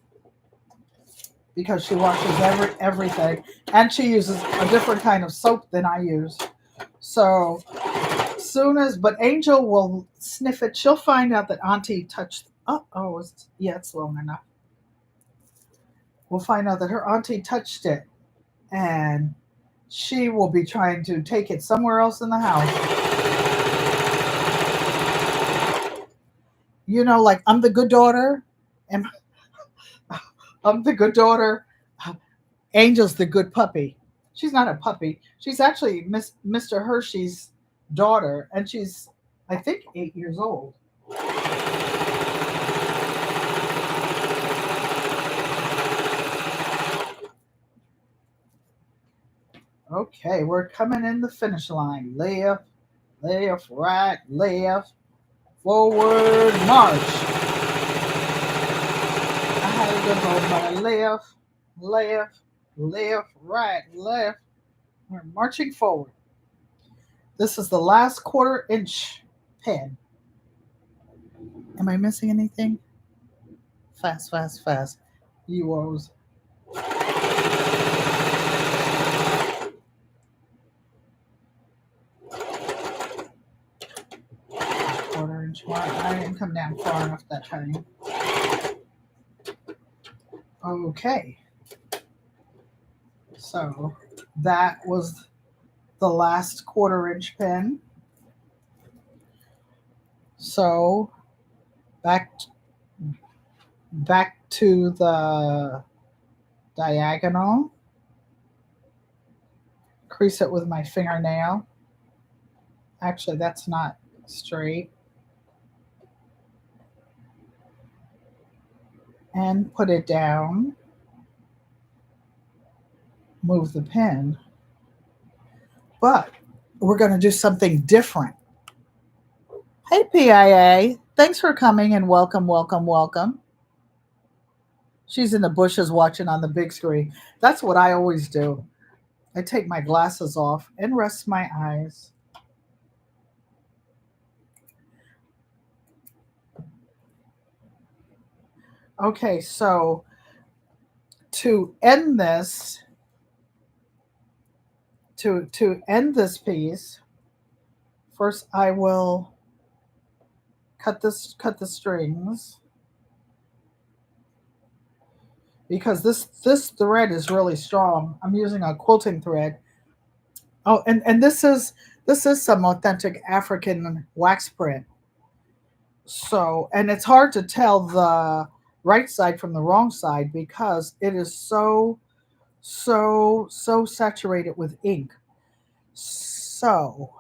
because she washes everything, and she uses a different kind of soap than I use. So but Angel will sniff it. She'll find out that Auntie touched. It's long enough. We'll find out that her Auntie touched it, and she will be trying to take it somewhere else in the house. Like I'm the good daughter, and I'm the good daughter. Angel's the good puppy. She's not a puppy. She's actually Mr. Hershey's daughter, and she's, I think, 8 years old. Okay, we're coming in the finish line. Left, left, right, left, forward, march. I had to go by left, left, left, right, left. We're marching forward. This is the last quarter-inch pin. Am I missing anything? Fast, fast, fast. Euros. Quarter-inch mark. I didn't come down far enough that time. Okay. So that was the last quarter-inch pin. So back to the diagonal. Crease it with my fingernail. Actually, that's not straight. And put it down. Move the pin. But we're going to do something different. Hey, PIA. Thanks for coming and welcome, welcome, welcome. She's in the bushes watching on the big screen. That's what I always do. I take my glasses off and rest my eyes. Okay, so to end this piece, first I will cut the strings, because this thread is really strong. I'm using a quilting thread. Oh, and this is some authentic African wax print. So, and it's hard to tell the right side from the wrong side because it is so saturated with ink. So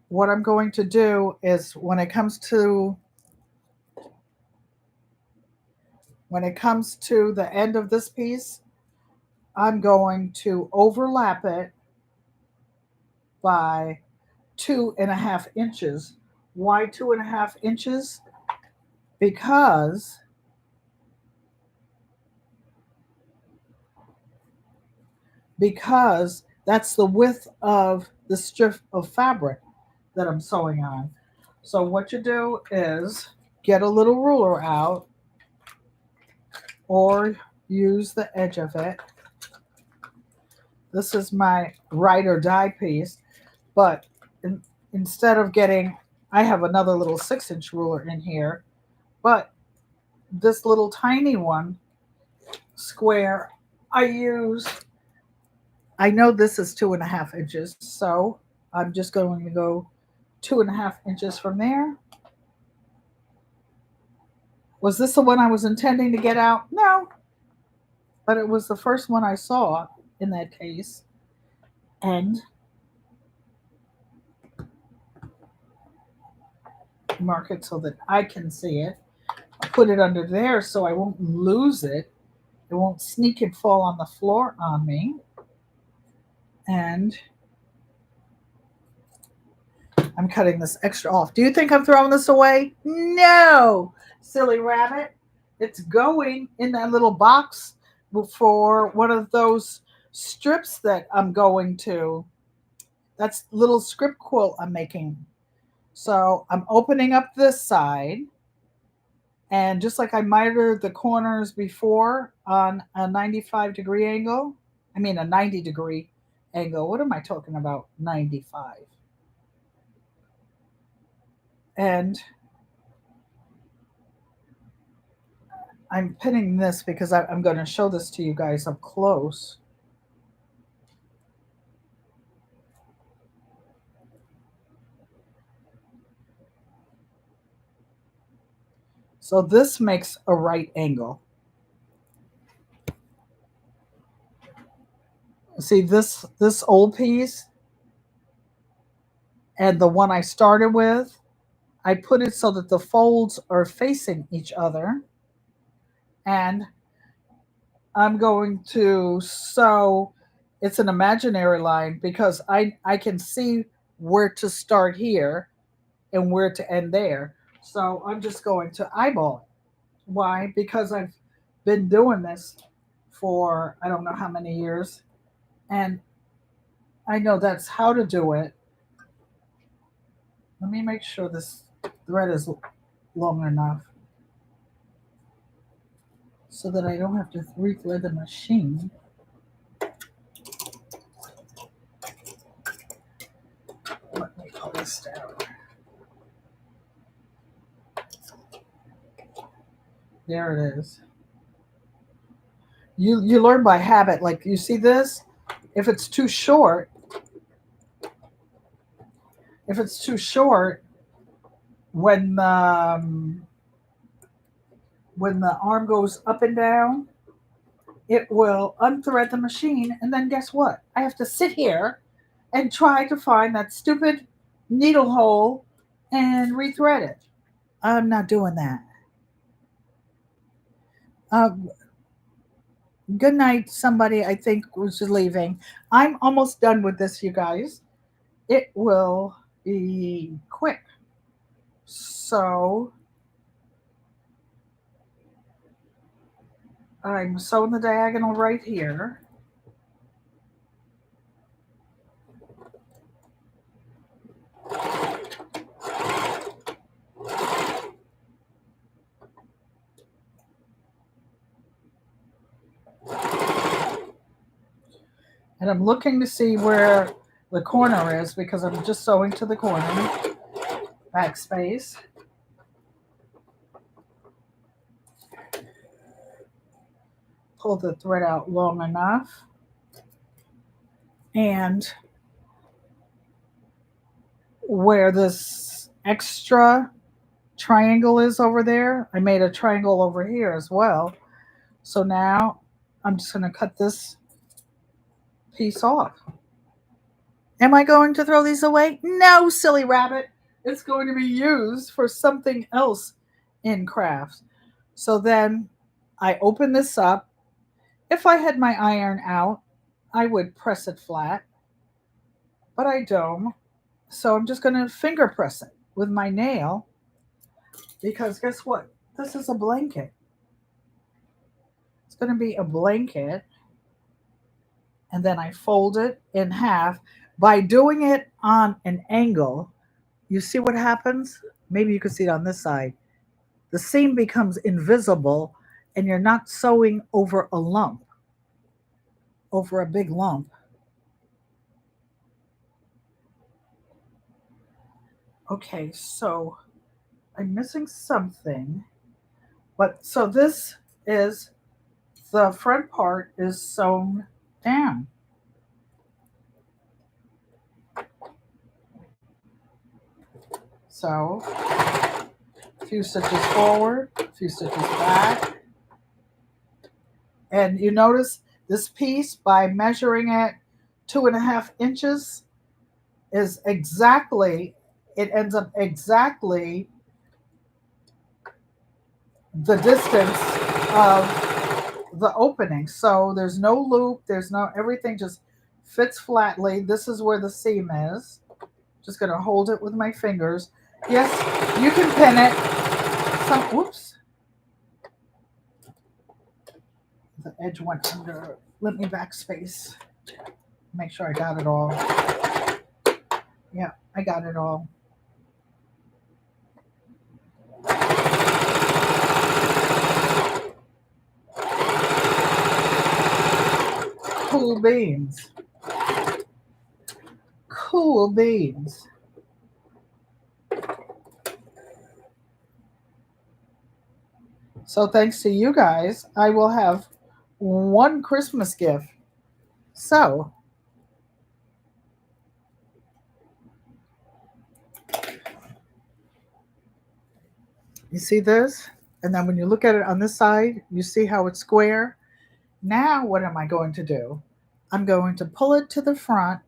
what I'm going to do is when it comes to the end of this piece, I'm going to overlap it by 2.5 inches. Why 2.5 inches? Because that's the width of the strip of fabric that I'm sewing on. So what you do is get a little ruler out or use the edge of it. This is my ride or die piece, but instead of getting, I have another little 6-inch ruler in here, but this little tiny one, square, I know this is 2.5 inches, so I'm just going to go 2.5 inches from there. Was this the one I was intending to get out? No, but it was the first one I saw in that case. And mark it so that I can see it. I'll put it under there so I won't lose it. It won't sneak and fall on the floor on me. And I'm cutting this extra off. Do you think I'm throwing this away? No, silly rabbit. It's going in that little box for one of those strips that I'm going to. That's little script quilt I'm making. So I'm opening up this side. And just like I mitered the corners before on a 95-degree angle, I mean a 90-degree angle. What am I talking about? 95. And I'm pinning this because I'm going to show this to you guys up close. So this makes a right angle. See this old piece and the one I started with, I put it so that the folds are facing each other. And I'm going to sew, it's an imaginary line because I can see where to start here and where to end there. So I'm just going to eyeball it. Why? Because I've been doing this for I don't know how many years, and I know that's how to do it. Let me make sure this thread is long enough so that I don't have to rethread the machine. Let me pull this down. There it is. You learn by habit. Like you see this, if it's too short, if it's too short, when when the arm goes up and down, it will unthread the machine, and then guess what? I have to sit here and try to find that stupid needle hole and rethread it. I'm not doing that. Um, Good night, somebody I think was leaving. I'm almost done with this, you guys. It will be quick. So I'm sewing the diagonal right here. And I'm looking to see where the corner is because I'm just sewing to the corner. Backspace. Pull the thread out long enough. And where this extra triangle is over there, I made a triangle over here as well. So now I'm just going to cut this piece off. Am I going to throw these away? No, silly rabbit. It's going to be used for something else in crafts. So then I open this up. If I had my iron out, I would press it flat, but I don't. So I'm just going to finger press it with my nail because guess what? This is a blanket. It's going to be a blanket, and then I fold it in half. By doing it on an angle, you see what happens? Maybe you can see it on this side. The seam becomes invisible, and you're not sewing over a lump, over a big lump. Okay, so I'm missing something. But so this is the front part is sewn down. So a few stitches forward, a few stitches back. And you notice this piece, by measuring it 2.5 inches, is exactly, it ends up exactly the distance of the opening. So there's no loop, there's no, everything just fits flatly. This is where the seam is. Just gonna hold it with my fingers. Yes, you can pin it. Some, whoops. The edge went under. Let me backspace. Make sure I got it all. Yeah, I got it all. Cool beans. Cool beans. So thanks to you guys, I will have one Christmas gift. So you see this? And then when you look at it on this side, you see how it's square? Now what am I going to do? I'm going to pull it to the front.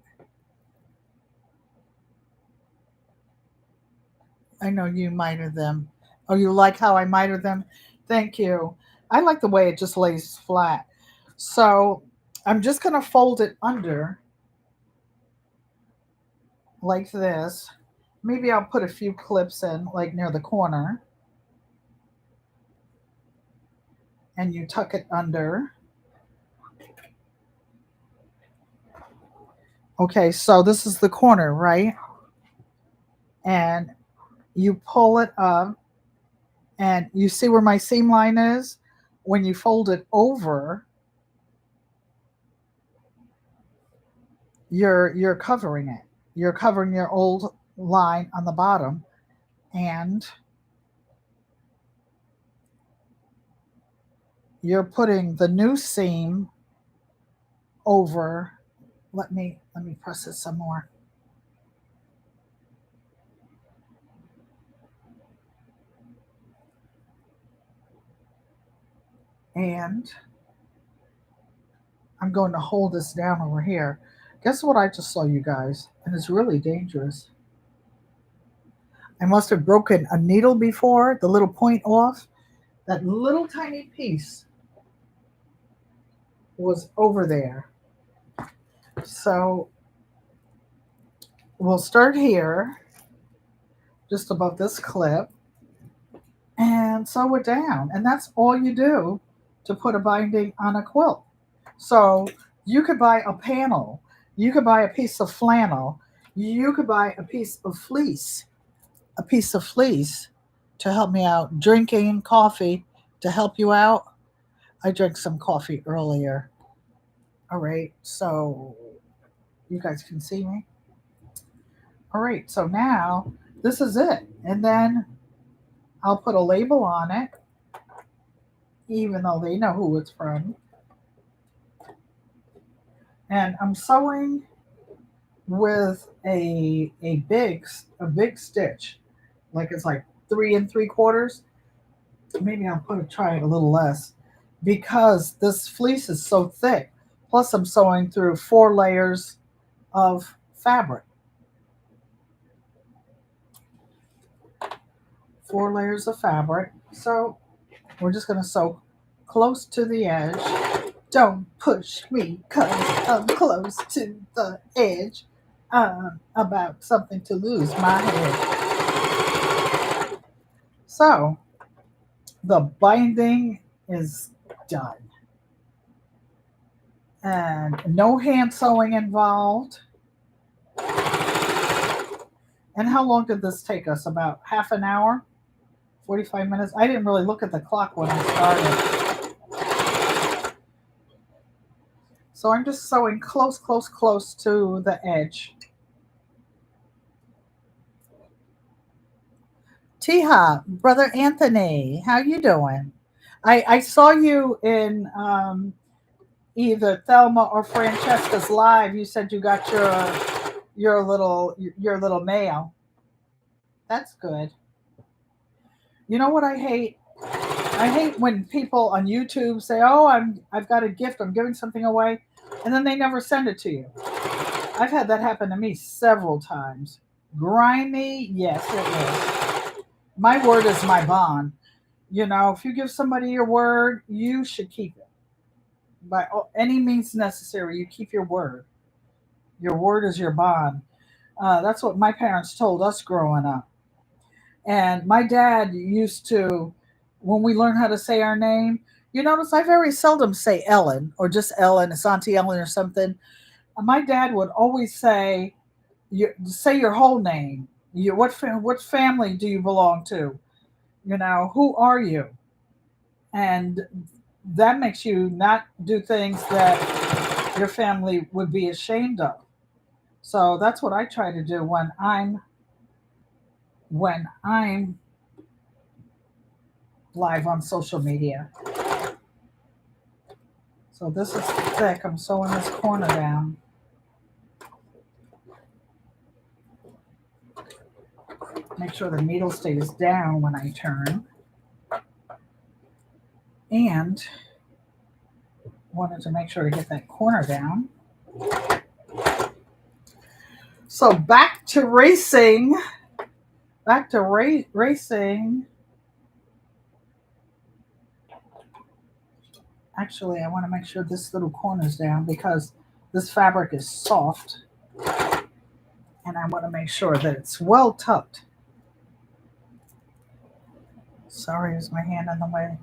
I know you mitered them. Oh, you like how I mitered them? Thank you. I like the way it just lays flat. So I'm just going to fold it under like this. Maybe I'll put a few clips in, like near the corner. And you tuck it under. Okay, so this is the corner, right? And you pull it up, and you see where my seam line is? When you fold it over, you're covering it. You're covering your old line on the bottom, and you're putting the new seam over. Let me press it some more. And I'm going to hold this down over here. Guess what I just saw, you guys? And it's really dangerous. I must have broken a needle before, the little point off. That little tiny piece was over there. So we'll start here, just above this clip, and sew it down. And that's all you do to put a binding on a quilt. So you could buy a panel, you could buy a piece of flannel, you could buy a piece of fleece to help me out. Drinking coffee to help you out. I drank some coffee earlier. All right, so you guys can see me. All right, so now this is it. And then I'll put a label on it, even though they know who it's from. And I'm sewing with a big stitch, like it's like 3 3/4. Maybe I'll try it a little less because this fleece is so thick. Plus, I'm sewing through 4 layers of fabric. 4 layers of fabric. So we're just going to sew close to the edge. Don't push me, 'cause I'm close to the edge. I'm about something to lose my head. So, the binding is done. And no hand sewing involved. And how long did this take us? About half an hour? 45 minutes? I didn't really look at the clock when I started. So I'm just sewing close, close, close to the edge. Tiha, brother Anthony, how you doing? I saw you in either Thelma or Francesca's live. You said you got your little mail. That's good. You know what I hate? I hate when people on YouTube say, "Oh, I've got a gift. I'm giving something away," and then they never send it to you. I've had that happen to me several times. Grimy, yes, it is. My word is my bond. If you give somebody your word, you should keep it. By any means necessary, you keep your word. Your word is your bond. That's what my parents told us growing up. And my dad used to, when we learn how to say our name, you notice I very seldom say Ellen or just Ellen, it's Auntie Ellen or something. My dad would always say your whole name. What family do you belong to? Who are you? And that makes you not do things that your family would be ashamed of. So that's what I try to do when I'm live on social media. So this is thick. I'm sewing this corner down. Make sure the needle stays down when I turn. And wanted to make sure to get that corner down. So back to racing. Back to racing. Actually, I want to make sure this little corner is down because this fabric is soft. And I want to make sure that it's well tucked. Sorry, is my hand in the way?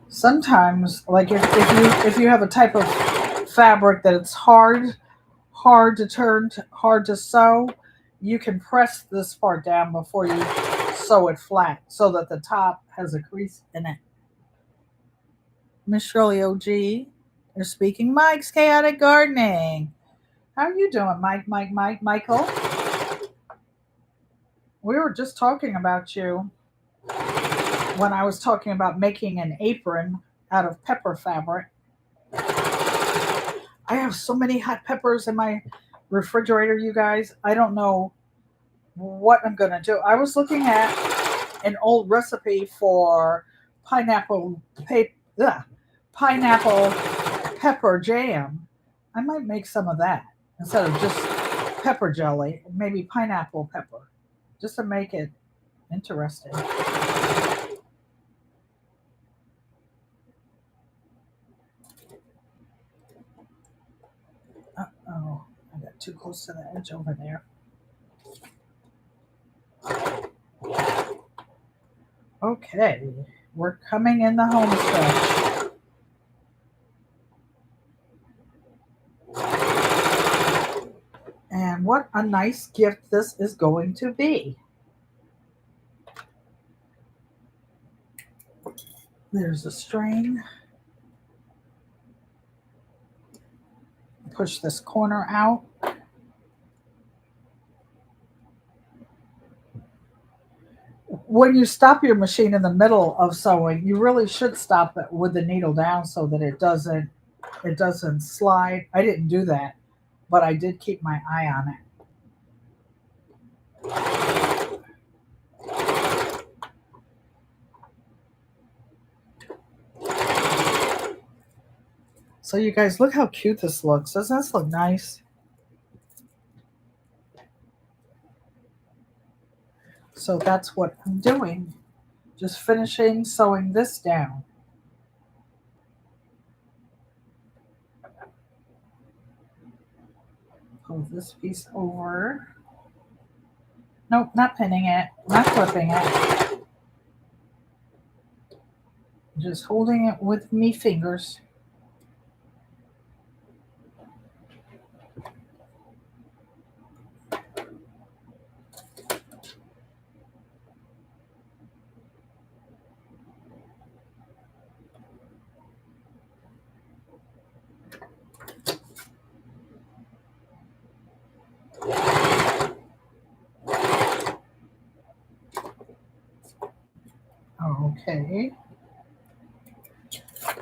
Sometimes, like if you have a type of fabric that it's hard to turn, hard to sew, you can press this part down before you sew it flat so that the top has a crease in it. Miss Shirley OG, you're speaking Mike's Chaotic Gardening. How are you doing, Michael? We were just talking about you when I was talking about making an apron out of pepper fabric. I have so many hot peppers in my refrigerator, you guys. I don't know what I'm going to do. I was looking at an old recipe for pineapple pineapple pepper jam. I might make some of that instead of just pepper jelly, maybe pineapple pepper, just to make it interesting. Oh, I got too close to the edge over there. Okay, we're coming in the home stretch. And what a nice gift this is going to be. There's the string. Push this corner out. When you stop your machine in the middle of sewing, you really should stop it with the needle down so that it doesn't slide. I didn't do that, but I did keep my eye on it. So you guys, look how cute this looks. Doesn't this look nice? So that's what I'm doing. Just finishing sewing this down. Pull this piece over. Nope, not pinning it, not clipping it. Just holding it with me fingers. Okay.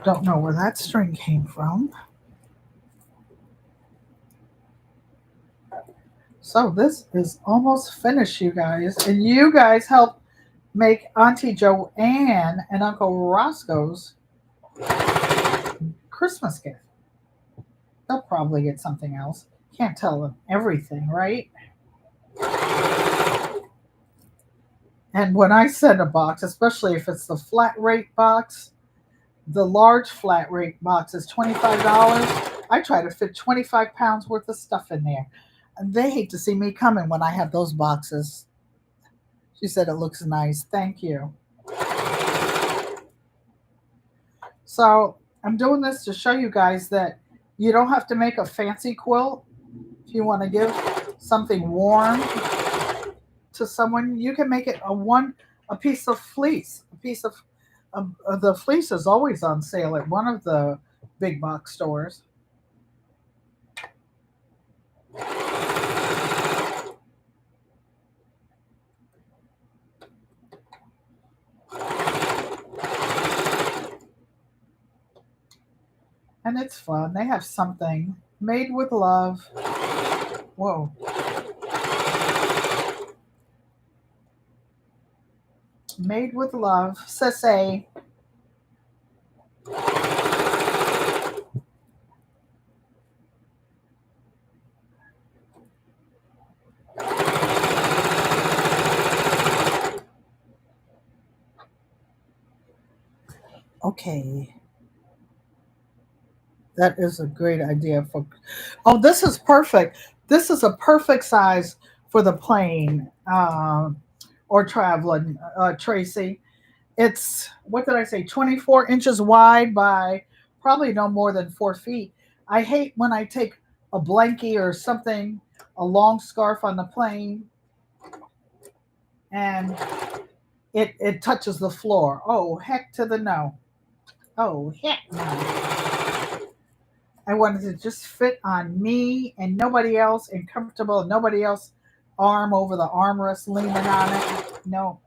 Don't know where that string came from. So this is almost finished, you guys. And you guys helped make Auntie Joanne and Uncle Roscoe's Christmas gift. They'll probably get something else. Can't tell them everything, right? And when I send a box, especially if it's the flat rate box, the large flat rate box is $25. I try to fit 25 pounds worth of stuff in there. And they hate to see me coming when I have those boxes. She said it looks nice. Thank you. So I'm doing this to show you guys that you don't have to make a fancy quilt. If you want to give something warm to someone, you can make it a piece of fleece. A piece of the fleece is always on sale at one of the big box stores. And it's fun. They have something made with love. Whoa. Made with love. Sase. Okay. That is a great idea for. Oh, this is perfect. This is a perfect size for the plane or traveling, Tracy. It's, what did I say, 24 inches wide by probably no more than 4 feet. I hate when I take a blankie or something, a long scarf on the plane, and it touches the floor. Oh, heck to the no. Oh, heck no. I wanted to just fit on me and nobody else and comfortable, nobody else arm over the armrest leaning on it. No.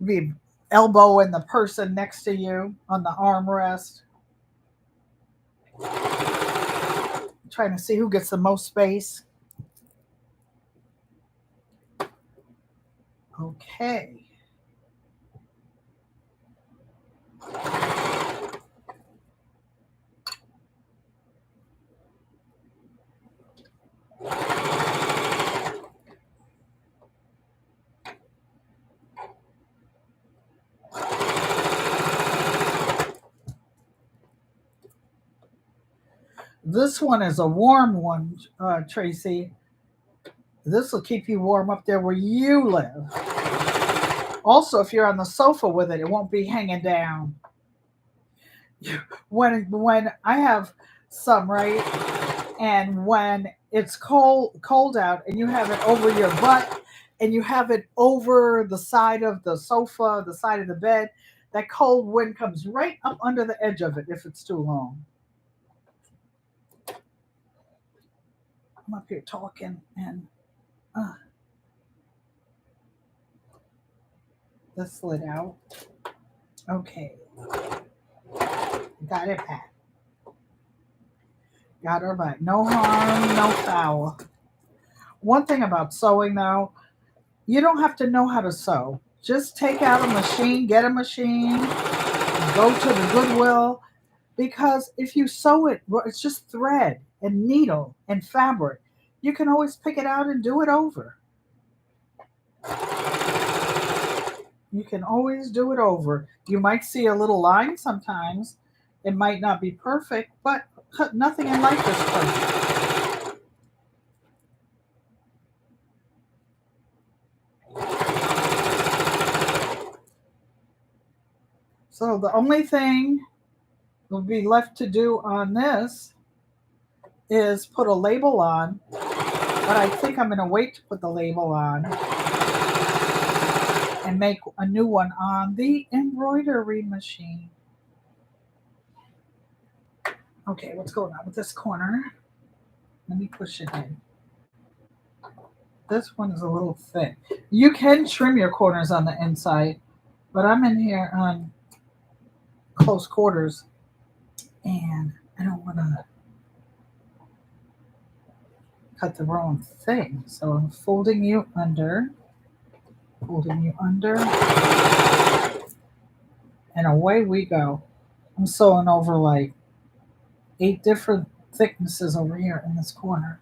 Be elbowing the person next to you on the armrest. Trying to see who gets the most space. Okay. This one is a warm one, Tracy. This will keep you warm up there where you live. Also, if you're on the sofa with it, it won't be hanging down. When I have some, right, and when it's cold out, and you have it over your butt, and you have it over the side of the sofa, the side of the bed, that cold wind comes right up under the edge of it if it's too long. I'm up here talking and this slid out. Okay. Got it back. Got her back. No harm, no foul. One thing about sewing though, you don't have to know how to sew. Just take out a machine, get a machine, Go to the Goodwill, because if you sew it, well, it's just thread and needle and fabric. You can always pick it out and do it over. You can always do it over. You might see a little line sometimes. It might not be perfect, but nothing in life is perfect. So the only thing will be left to do on this is put a label on, but I think I'm going to wait to put the label on and make a new one on the embroidery machine. Okay, what's going on with this corner? Let me push it in. This one is a little thick. You can trim your corners on the inside, but I'm in here on close quarters and I don't want to cut the wrong thing. So I'm folding you under, and away we go. I'm sewing over like 8 different thicknesses over here in this corner.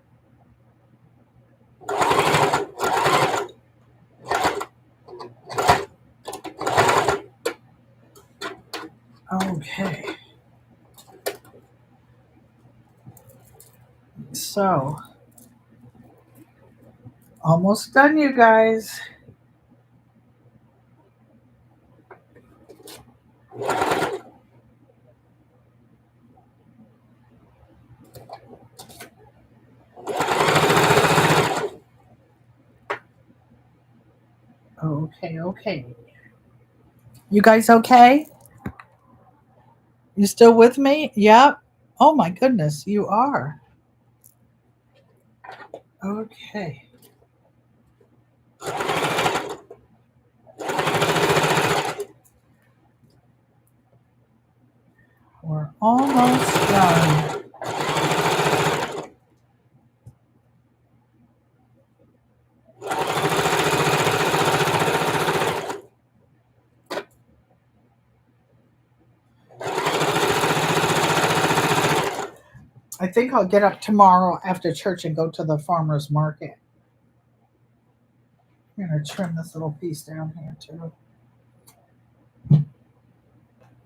Okay. So, almost done, you guys. Okay. You guys okay? You still with me? Yep. Oh my goodness, you are. Okay. We're almost done. I think I'll get up tomorrow after church and go to the farmer's market. I'm going to trim this little piece down here too,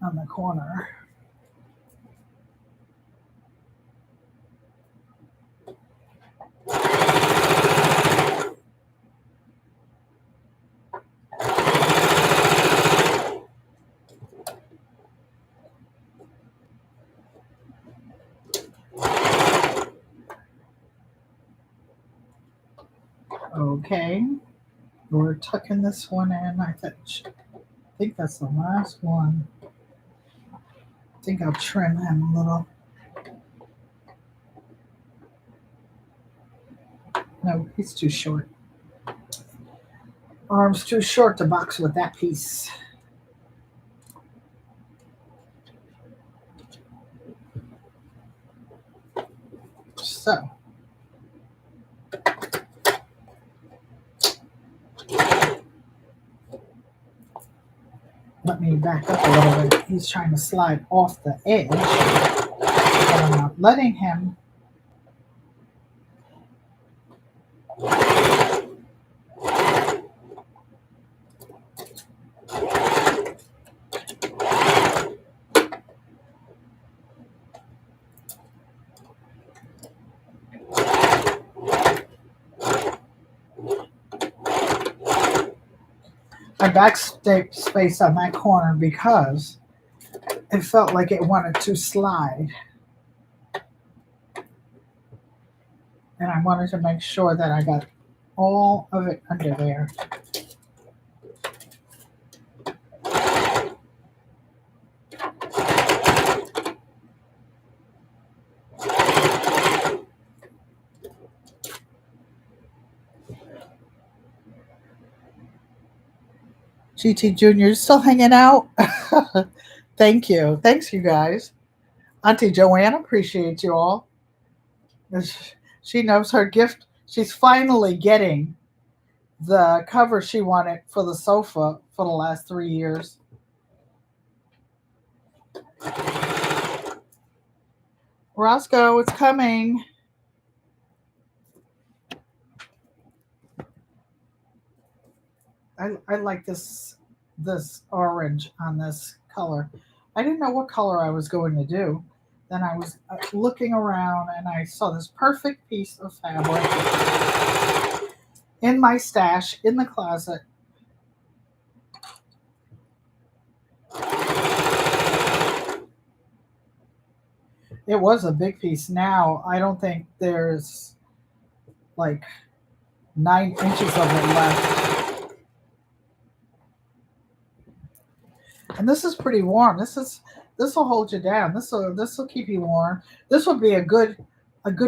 on the corner. Okay, we're tucking this one in. I think that's the last one. I think I'll trim him a little. No, he's too short. Arm's too short to box with that piece. So, let me back up a little bit. He's trying to slide off the edge, but I'm not letting him. I backspace on that corner because it felt like it wanted to slide. And I wanted to make sure that I got all of it under there. GT Jr. still hanging out? Thank you. Thanks, you guys. Auntie Joanne, appreciate you all. She knows her gift. She's finally getting the cover she wanted for the sofa for the last 3 years. Roscoe, it's coming. I like this orange on this color. I didn't know what color I was going to do. Then I was looking around and I saw this perfect piece of fabric in my stash in the closet. It was a big piece. Now I don't think there's like 9 inches of it left. And this is pretty warm. This will hold you down. This will keep you warm. This would be a good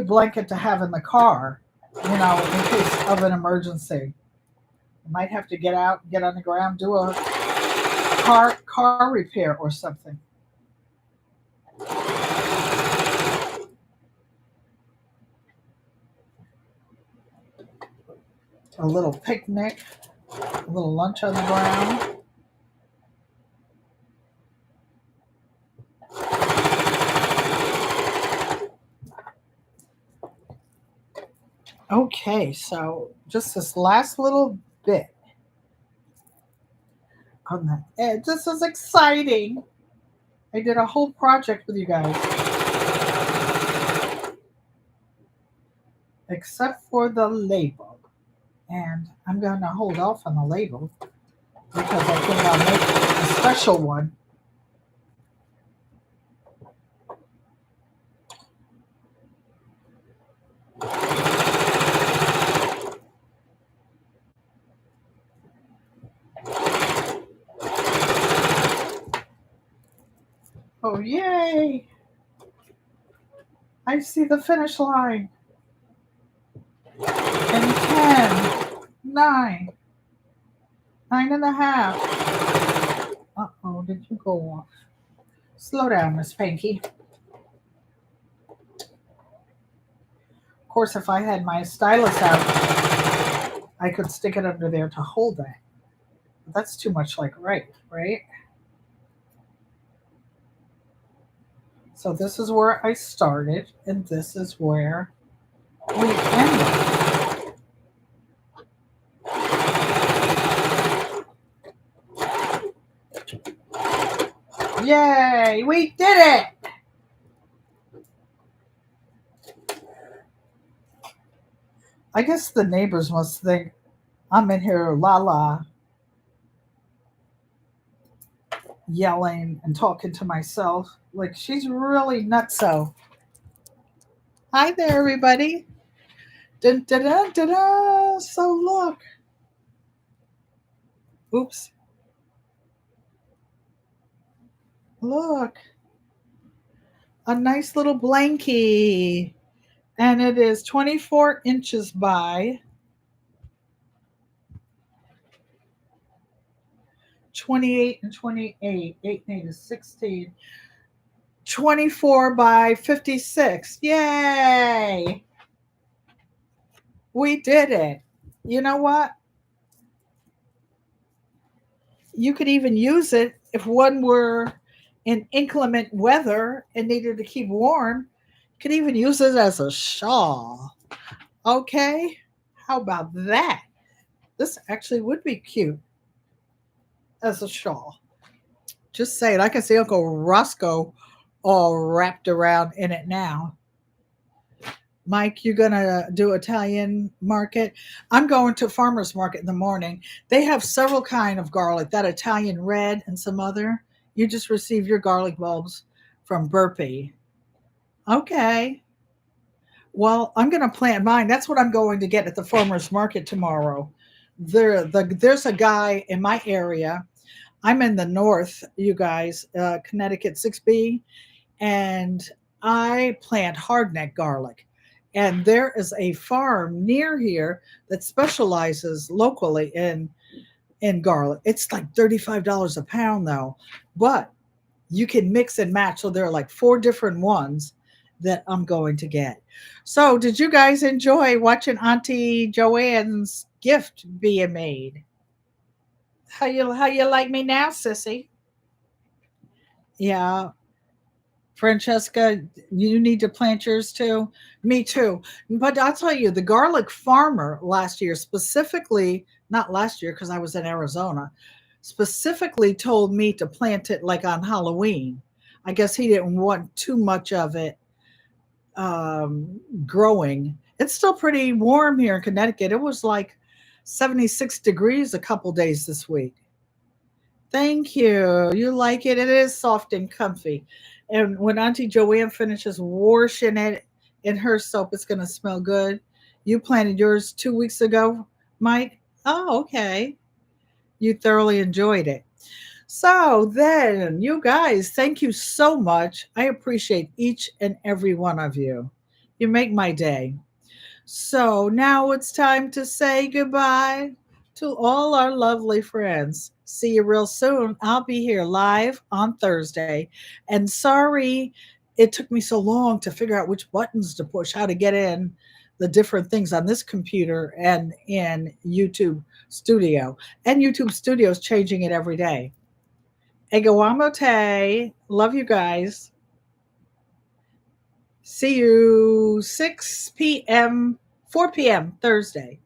blanket to have in the car, in case of an emergency. You might have to get out, get on the ground, do a car repair or something. A little picnic, a little lunch on the ground. Okay, so just this last little bit on the edge. This is exciting. I did a whole project with you guys, except for the label. And I'm going to hold off on the label because I think I'll make a special one. Oh, yay! I see the finish line. And 10, 9, 9.5. Uh-oh, did you go off? Slow down, Miss Pinky. Of course, if I had my stylus out, I could stick it under there to hold that. But that's too much like right? So this is where I started, and this is where we ended. Yay, we did it! I guess the neighbors must think I'm in here la la yelling and talking to myself. Like she's really nutso. Hi there, everybody. Dun, dun, dun, dun, dun. So look. Oops. Look. A nice little blankie. And it is 24 inches by 28 and 28. 8 and 8 is 16. 24 by 56. Yay! We did it. You know what? You could even use it if one were in inclement weather and needed to keep warm. You could even use it as a shawl. Okay? How about that? This actually would be cute as a shawl. Just saying. I can see Uncle Roscoe all wrapped around in it now. Mike, you're gonna do Italian market. I'm going to farmers market in the morning. They have several kind of garlic, that Italian red and some other. You just receive your garlic bulbs from Burpee. Okay. Well, I'm gonna plant mine. That's what I'm going to get at the farmers market tomorrow. There's a guy in my area. I'm in the north, you guys, Connecticut 6B, and I plant hardneck garlic. And there is a farm near here that specializes locally in garlic. It's like $35 a pound though, but you can mix and match. So there are like 4 different ones that I'm going to get. So did you guys enjoy watching Auntie Joanne's gift being made? How you like me now, sissy? Yeah. Francesca, you need to plant yours too. Me too. But I'll tell you, the garlic farmer last year, specifically, not last year because I was in Arizona, specifically told me to plant it like on Halloween. I guess he didn't want too much of it growing. It's still pretty warm here in Connecticut. It was like 76 degrees a couple days this week. Thank you. You like it? It is soft and comfy. And when Auntie Joanne finishes washing it in her soap, it's going to smell good. You planted yours 2 weeks ago, Mike? Oh, okay. You thoroughly enjoyed it. So then, you guys, thank you so much. I appreciate each and every one of you. You make my day. So now it's time to say goodbye to all our lovely friends. See you real soon. I'll be here live on Thursday. And sorry it took me so long to figure out which buttons to push, how to get in the different things on this computer and in YouTube Studio. And YouTube Studio is changing it every day. AMO TE. Love you guys. See you 6 p.m., 4 p.m. Thursday.